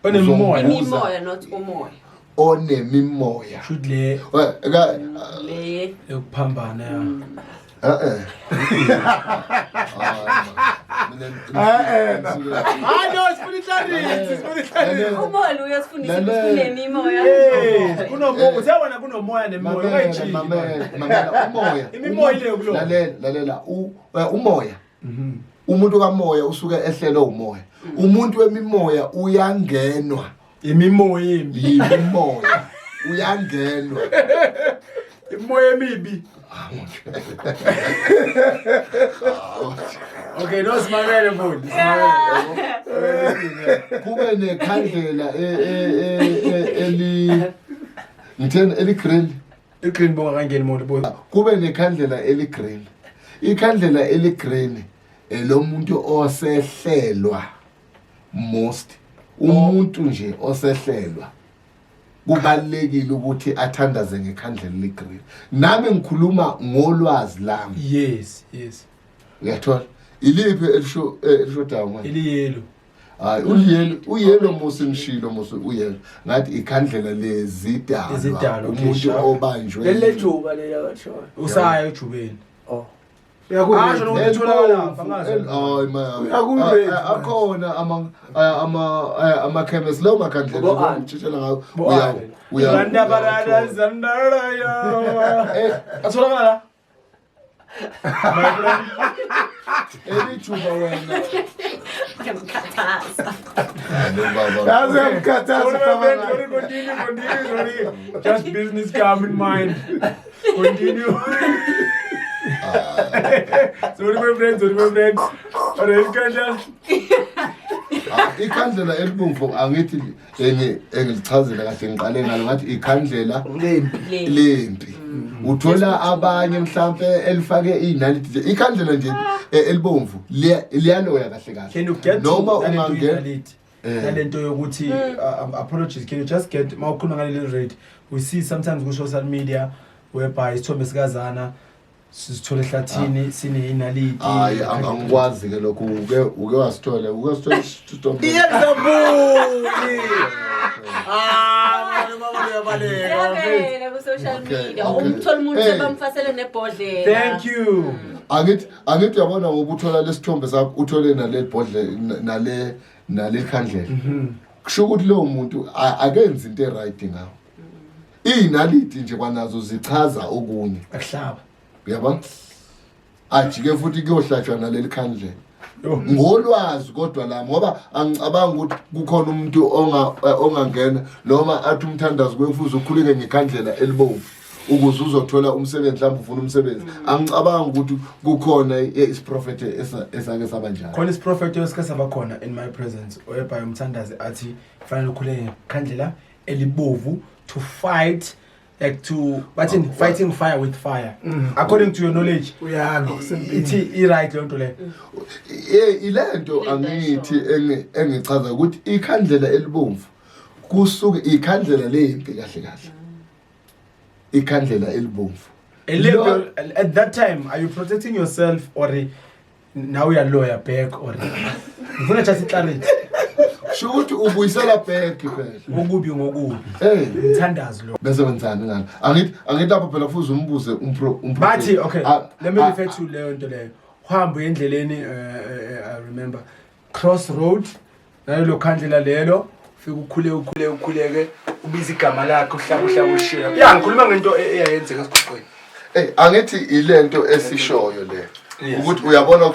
D: Imimoya not umoya.
E: Onemimoya.
B: Should le ukuphambana ya. No, spiritually.
D: Umoya uyasifundisa kunemimoya.
B: Kunomoya, usiyabona kunomoya nemoya ungayichiki.
E: Mamela umoya.
B: Imimoya ile kulo.
E: Lalela umoya. Umuntu kamoya usuke ehlelo umoya. Umuntu wemimoya uyangenwa.
B: Imimoya embi.
E: Imimoya uyangenwa.
B: Imoya emibi. Okay, no simamele mfundi.
E: Kube nekhandlela eli-green.
B: I-green bonga kangeni umuntu bo.
E: Kube nekhandlela eli-green. Ikhandlela eli-green elomuntu osehlelwa most. Umuntu nje osehlelwa. Kubalekile ukuthi athandaze ngekhandlela le-green. Nami ngikhuluma ngolwazi lami.
B: Yes.
E: Uyathola? Iliphi elishodayo manje?
B: Iliyelo.
E: Hayi uyelo musi ngishilo musi uyelo. Ngathi ikhandlela lezidalwa. Umuntu obanjwe.
C: Lelejuba lela kathona.
B: Usaya ejubeni.
C: Oh.
B: Asho nokuthi utholakala lapha ngazi.
E: Hayi ma. Akhona ama-chemist lo makhandlela ngitshela ngawo.
B: Zandabarada zandaraya. Atholakala.
E: Elijuba wena.
B: Continue. Just business come in mind. Continue. Sorry my friends. Alright, Kandla.
E: Ikhandlela elibomvu angithi engilichazela kahle ngiqale ngalo ngathi ikhandlela lempi. Uthola abanye mhlambe elifake inalithi ikhandlela nje elibomvu liyaloya kahle noma ungangena
B: talento yokuthi apologies, can you just get mawukhuluma ngaleli rate we see sometimes ku social media whereby isithombe sikazana sisithole ehlathini sineyinaliti.
E: Hayi angikwazi ke lokho uke wasithola isithombe.
D: Siyavela ku-social media. Umthola umuntu sebamfasele nebhodlela.
B: Thank you.
E: Angithi yabona ngoba uthola lesithombe sakho uthole nale khandlela. Kusho ukuthi lo muntu akenzi into eright ngawo. Inaliti nje kwanazo zichaza okunye.
B: Akuhlaba.
E: Uyabona? Ajike futhi kuyohlatshwa naleli khandlela. Ngolwazi kodwa la ngoba angicabanga ukuthi kukhona umuntu ongangena noma athi umthandazo kwefuzo ukhuleke ngekhandlela elibomvu ukuze uzothola umsebenzi mhlawumbe ufuna umsebenzi. Angicabanga ukuthi kukhona isiprofeti esake saba njalo.
B: Khona isiprofeti esike saba khona in my presence whereby umthandazi athi fanele ukhuleke ngekhandlela elibovu to fight like to fighting fire with fire. According to your knowledge. Ithi right lonto le.
E: Ilento angithi engichaza ukuthi ikhandlela elibomvu kusuke ikhandlela lempi kahle. Ikhandlela elibomvu.
B: At that time, are you protecting yourself or now you are lawyer back or ufuna just clarity?
E: Shokuthi ubuyisela back phela.
B: Ngokubi ngokubi. Mthandazi lo.
E: Bese wenzani ngani? Angithi lapha phela futhi umbuze
B: Bathi okay, let me refer to leyo nto leyo. Uhamba endleleni I remember crossroad nalo khandlela lelo fika ukhuleke ubiza igama lakhe uhlaba ushiya. Ngikhuluma ngento eyayenzeka esigqweni.
E: Angithi ilento esishoyo le. Ukuthi uyabona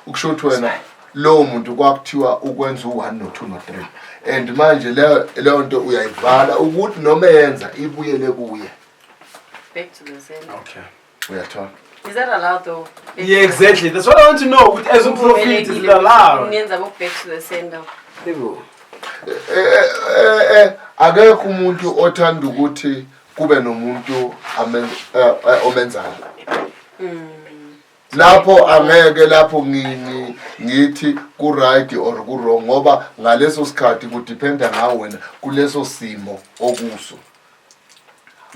E: ukushothi wena lo muntu kwakuthiwa ukwenza u1 no 2 no 3 and manje leyo nto uyayivala ukuthi noma yenza ibuyele kuye.
D: Back to the sender.
B: Okay.
E: Uyathola.
D: Is that allowed though?
B: Yeah, exactly. That's what I want to know. With as a prophet, is it allowed?
D: Back to the sender.
E: Akekho umuntu othanda ukuthi kube nomuntu omenzayo. Lapho angeke lapho ngithi ku right or ku wrong ngoba ngaleso sikhathi ku depend ngawe wena kuleso simo okuso.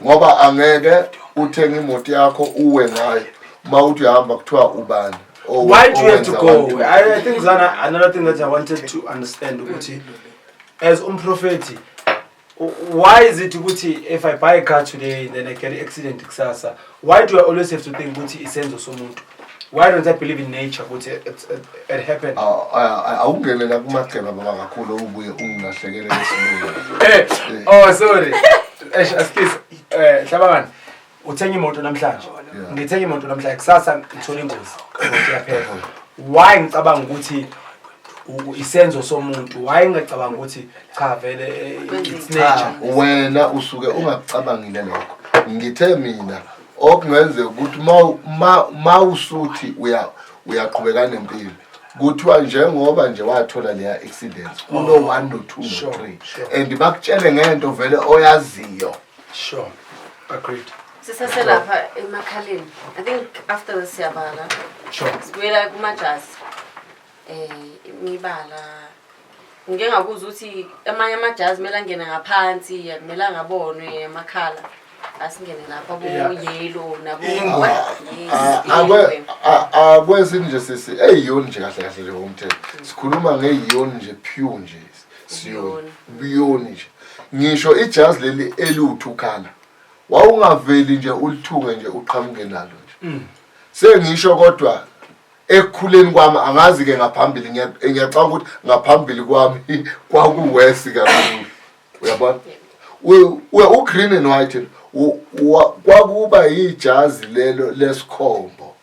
E: Ngoba angeke uthenga imoto yakho uwe ngayo mawuthi uhamba kuthiwa ubani.
B: Why do you have to go? I think Zana, another thing that I wanted to understand ukuthi as prophet, why is it ukuthi if I buy a car today then I get an accident kusasa, why do I always have to think ukuthi isenzo somuntu? Why don't I believe in nature ukuthi it happened?
E: Awungenela kumaqheba baba kakhulu ubuye ungilahlekele lesinto.
B: Oh sorry. Excuse Hlabangani uthenga imoto namhlanje. Ngithenga imoto namhlanje kusasa ngithola ingozi. Yaphela. Why ngicabanga ukuthi isenzo somuntu? Why ngicabanga ukuthi cha vele it's nature?
E: Wena usuke ungacabangile lokho. Ngithe mina okungenze ukuthi mawusuthi uyaqhubeka nempilo. Kuthiwa njengoba nje wathola leya accident kuno 1 no 2 no 3 and bakutshele ngento vele oyaziyo.
B: Sure. Agreed.
D: Sisaselapha emakhaleni. I think after the siyabala.
B: Sure.
D: Sibuyela kumajazi. Imibala. Ngeke ngakuza ukuthi amanye amajazi mela ngene ngaphansi, yakumela ngabonwe emakhala. Asingene lapha bo yellow nabo
E: akwezinto nje sisi eyiyoni nje kahle nje ngomthetho sikhuluma ngeyiyoni nje pure nje siyoni nje ngisho ijazi leli eluthukana wawungaveli nje ulithunge nje uqhamuke nalo nje sengisho kodwa ekukhuleni kwami angazi ke ngaphambili ngiyacanga ukuthi ngaphambili kwami kwakuwesi kakhulu uyabona u green and white kwakuba ijazi lelo lesikhombo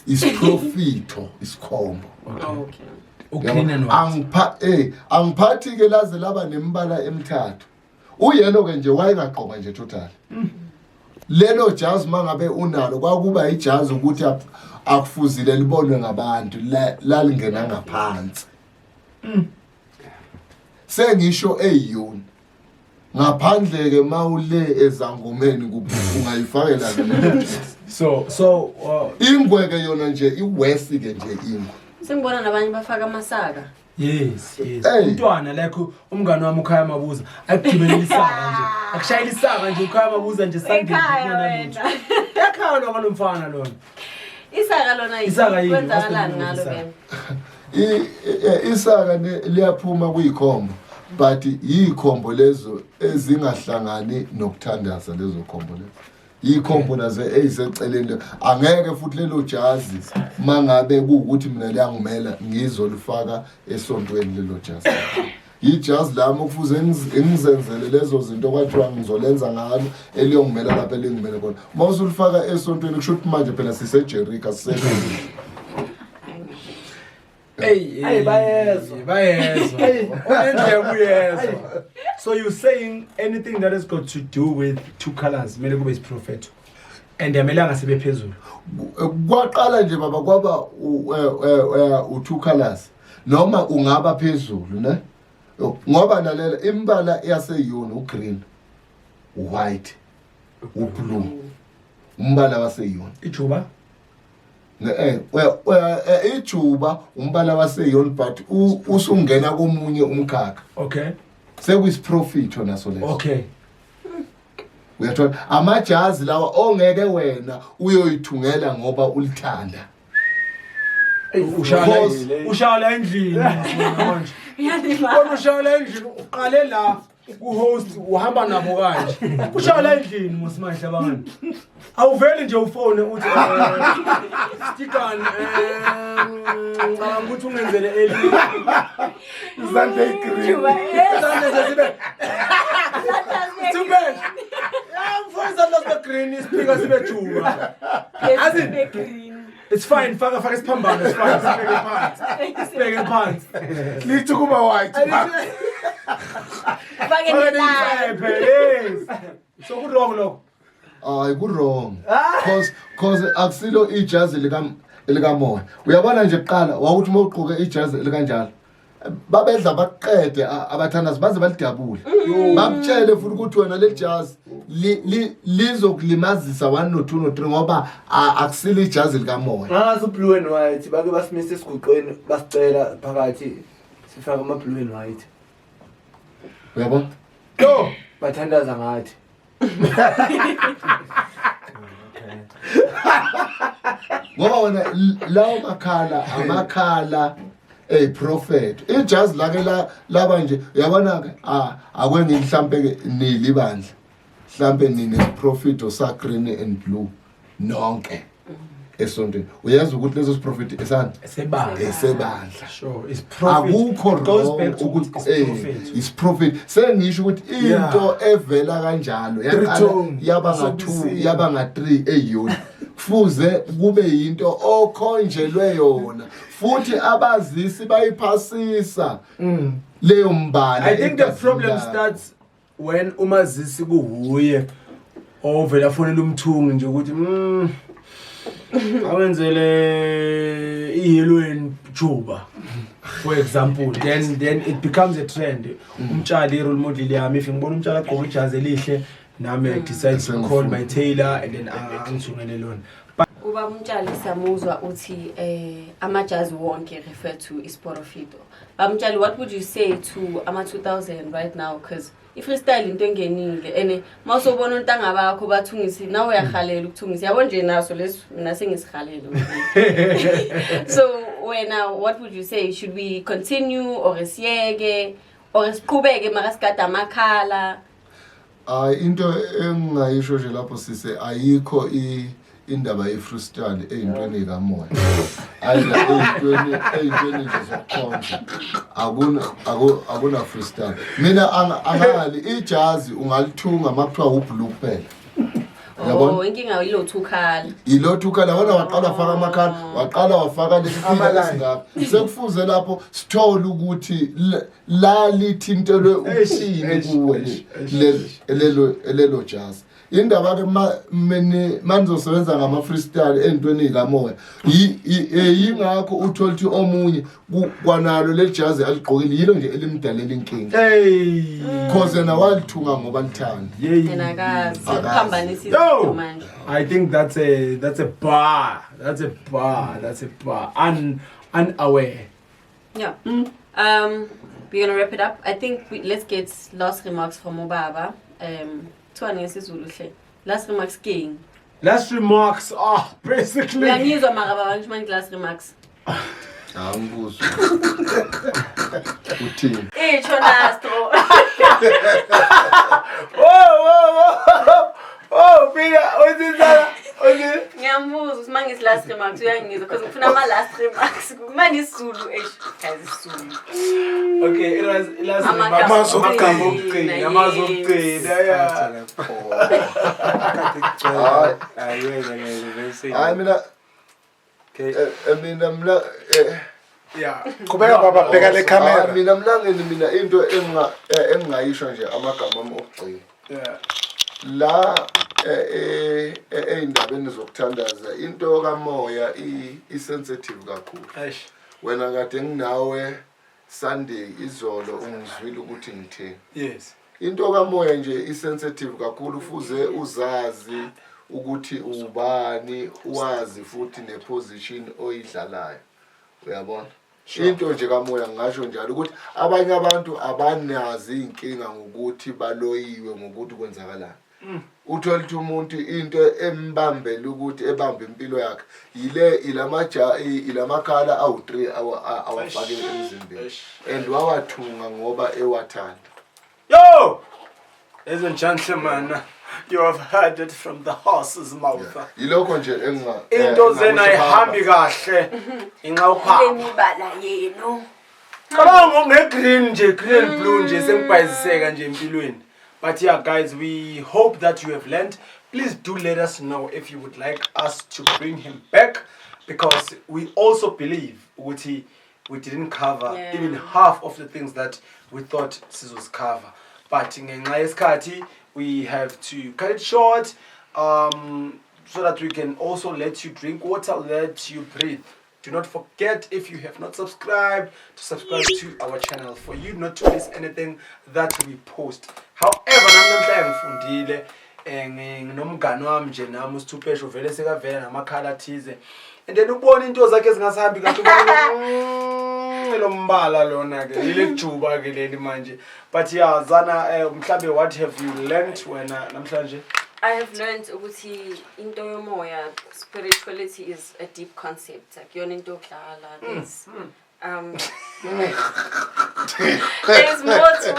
E: isiprofito isikhombo.
D: Okay.
B: Ugreen and white.
E: Angiphathi ke laze laba nembala emithathu uyena ke nje wayengaqoka nje total. Lelo jazi mangabe unalo kwakuba ijazi ukuthi akufuzile libonwe ngabantu lalingena ngaphansi. Sengisho eyiyoni ngaphandle ke mawule ezangomeni ungayifakela ke.
B: So
E: ingweke yona nje iwest ke nje ingwe.
D: Sengibona nabanye bafaka amasaka.
B: Yes.
E: Hey.
B: Umntwana like umngane wami ukhaya mabuza akugibelisa isaka nje. Akushayela isaka nje ukhaya mabuza nje sandile.
D: Ekhaya wena.
B: Ekhaya lo nomfana lona.
D: Isaka lona
B: Isaka yini?
D: kwenzakalani ngalo wena?
E: Isaka liyaphuma kuyikhombo but yikhombo lezo ezingahlangani nokuthandaza lezo khombo lezo. Yikhombo nazo eziseceleni angeke futhi lelo jazi mangabe kuukuthi mina liyangimela ngizolifaka esontweni lelo jazi. Ijazi lami kufuze ngizenzele lezo zinto kwathiwa ngizolenza ngalo eliyongimela lapha elingimele khona. Mawusulifaka esontweni kusho ukuthi manje phela siseJericho sisekhona.
B: Hey, bayezwa. So you're saying anything that has got to do with two colors, mele kube is prophet. And yamelanga sibe phezulu.
E: Kwaqala nje baba kwaba u2 colors noma ungaba phezulu ne ngoba nalela imbala yaseyona ugreen white ublue umbala waseyona
B: Ijuba
E: ijuba umbala waseyona but usungena komunye umkhakha.
B: Okay.
E: Sekuyisiprofit naso leso.
B: Okay.
E: Uyathola amajazi lawa ongeke wena uyoyithungela ngoba ulithanda.
B: Ushala endlini manje. Kodwa ushala endlini uqale la ku-host uhamba nabo kanje. Ushala endlini mosimahla bangani. Awuveli nje ufone uthi Stikani ukuthi ungenzele eli.
E: Sunday green.
B: Sibe. Mfowethu sibe green isipika sibe juba.
D: Sibe green.
B: It's fine, faka isiphambano, it's fine. Sibeke phansi.
E: Lithi kuba white.
D: Fake
B: Yes. So good wrong lokho.
E: Ay ku wrong. Cause akusilo ijazi likamoya. Uyabona nje kuqala wawuthi mawugqoke ijazi likanjalo. Babedla baqede abathandazi baze balidabule. Bakutshele futhi ukuthi wena le jazi lizokulimazisa 1 no 2 no 3 ngoba akusilo ijazi likamoya.
C: Ngazi blue and white bake basimise esiguqweni basicela phakathi sifaka ama blue and white.
E: Uyabona?
B: Yo,
C: Bathandaza ngathi.
E: Ngoba wena lawo amakhala prophet ijazi lake laba nje uyabona ke akwenye mhlambe ke nilibandla mhlambe nine prophet osa green and blue nonke esontweni uyazi ukuthi leso prophet esana esebandla
B: sure is prophet
E: akukho
B: goes back to
E: ukuthi is prophet sengisho ukuthi into evela kanjalo yaba nga2 yaba nga3 eyona kufuze kube yinto okhonjelwe yona futhi abazisi bayiphasisa leyo mbala.
B: I think the problem starts when umazisi kuhuye ovela fonela umthungi nje ukuthi awenzele iyellow and juba for example then it becomes a trend. Umtshali role model yami if ngibona umtshali agqoka ijazi elihle nami decide to call my tailor and then angithungele lona.
D: Uba umtshali samuzwa uthi amajazi wonke refer to isporofito. Bamtshali, what would you say to ama 2000 right now because i-freestyle into engenile and mawusobona untanga bakho bathungisi nawe uyakhalela ukuthungisa yabo nje naso leso mina sengisikhalela. So what would you say, should we continue or siyeke or siqhubeke mara sigada amakhala?
E: Into engayisho nje lapho sise ayikho indaba ye-freestyle eyintweni kamoya. eyintweni nje zokukhonza akuna freestyle. Mina angali ijazi ungalithunga makuthiwa ublue kuphela.
D: Yabona inkinga yilo thukhala.
E: Ilo thukhala wona waqala faka amakhala waqala wafaka lesifika esingaka. Sekufuze lapho sithola ukuthi la lithintelwe uthini kuwe lelo jazz. Indaba ke manizosebenza ngama freestyle entweni kamoya yingakho uthola ukuthi omunye kwanalo le jazz aligqokile yilo nje elimdalela inkinga cause na walithunga ngoba lithanda
D: yena akazi ukuphambanisa manje.
B: I think that's a bar unaware.
D: Yeah. We're gonna wrap it up. I think let's get last remarks from Mubaba. Last remarks king.
B: Last remarks are basically.
D: Uyangizwa mara baba last remarks.
E: Angibuzwa. Uthini?
D: Chonastro.
B: Oh, Peter, what's this?
D: Ngiyamuzwa usimangisi last remarks uyangizwa because ngifuna ama last remarks. Manje isizulu guys isizulu.
B: Okay, it was last remarks. Amazokugcina.
E: Hayi mina
B: Yeah. Kubeka baba bheka le camera.
E: Mina mlangeni mina into engingayisho nje amagama ami okugcina.
B: Yeah.
E: La ey'ndabeni zokuthandaza into kamoya i-sensitive kakhulu.
B: Eish.
E: Wena kade nginawe Sunday izolo ungizwile ukuthi ngithini.
B: Yes.
E: Into kamoya nje i-sensitive kakhulu fuze uzazi ukuthi ubani wazi futhi neposition oyidlalayo. Uyabona? Into nje kamoya ngisho njalo ukuthi abanye abantu abanazi inkinga ngokuthi baloyiwe ngokuthi kwenzakalani. Uthola ukuthi umuntu into embambele ukuthi ebambe impilo yakhe ilamakhala awu3 awafake emzimbeni and wawathunga ngoba ewathanda.
B: Yo! Ladies and gentlemen, you have heard it from the horse's mouth.
E: Yilokho nje
B: into zena ihambi kahle inxa upha.
D: Lemibala yenu.
B: Cabanga ngegreen nje, green and blue nje sengibhayiziseka nje empilweni. But yeah, guys, we hope that you have learned. Please do let us know if you would like us to bring him back, because we also believe we didn't cover even half of the things that we thought Sizos cover. But in Kati, we have to cut it short so that we can also let you drink water, let you breathe. Do not forget, if you have not subscribed, to subscribe to our channel for you not to miss anything that we post. However, namhlanje ngifundile nginomngane wami nje nami usithupesho vele sekavela namakhala thize. And then ubona into zakhe zingasahambi kahle ubona lo mbala lona ke ilejuba ke leli manje. But yeah, Zana, mhlambe what have you learned wena namhlanje?
D: I have learned ukuthi into yomoya, spirituality is a deep concept. Akuyona into yokudlala. There's more to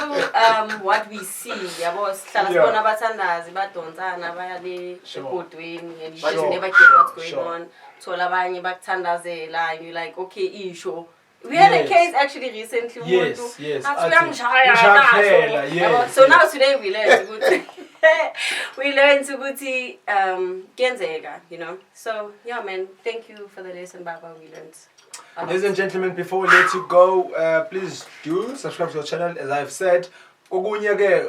D: what we see. Yabo sihlala sibona abathandazi badonsana baya le ebhodweni and you just never get what's going on. Thola abanye bakuthandazela and you're like, okay, isho. We had a case actually recently.
B: Yes.
D: So now today we learned we learned ukuthi kenzeka, you know. So yeah, man, thank you for the lesson, Baba. We learned.
B: Ladies and gentlemen, before we let you go, please do subscribe to our channel. As I've said, okunye ke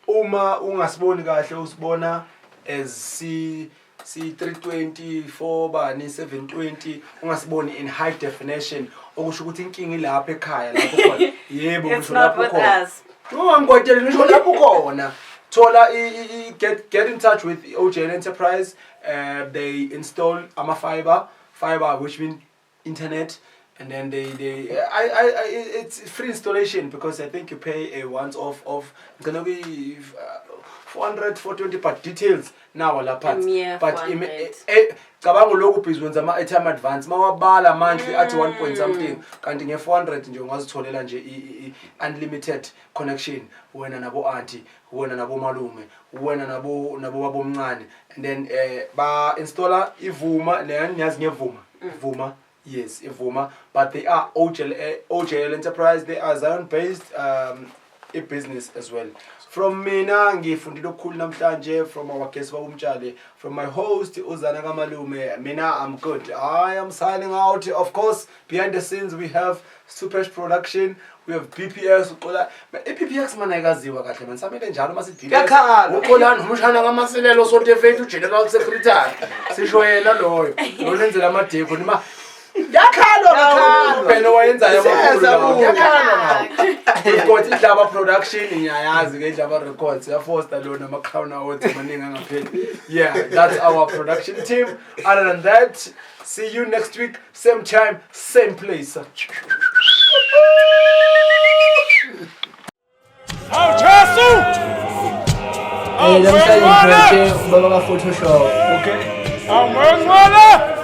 B: uma ungasiboni kahle usibona as C320 bani 720 ungasiboni in high definition okusho ukuthi inkinga ilapha ekhaya lapho khona yebo ngisho lapho khona ungangikotela ngisho lapho khona thola get in touch with OJL Enterprise. They install fiber which means internet, and then it's free installation because I think you pay a once off of gonna be 420 but details now la part but cabanga lokhu busy wenza ama airtime advance mawabala monthly at 1 point something kanti nge 400 nje ungazitholela nje unlimited connection wena nabo auntie wena nabo malume wena nabo babomncane, and then ba installer ivuma le ngiyazi ngevuma ivuma. Yes, Ivuma, but they are OJL Enterprise. They are Zion based a business as well. From mina ngifundile okukhulu namhlanje, from our guest babumtshale, from my host Uzana Kamalume. Mina, I'm good. I am signing out. Of course, behind the scenes we have Supersh Production. We have BPX. BPX man ayikaziwa kahle man. Samele njalo masithi BPX. Yakhala uqolani umshana kaMasilelo sonke fethu General Secretary. Sisho yena loyo. Olenzela amadeko nima yakhala phela wayenzayo amakhulu yakhala got idlaba production ngiyayazi ke idlaba records ya Foster lona ama crown awards maningi angapheli. Yeah, that's our production team. Other than that, see you next week, same time, same place.
C: Namhlanje ngiphethe ubaba ka-Photoshop.
G: Okay. I'm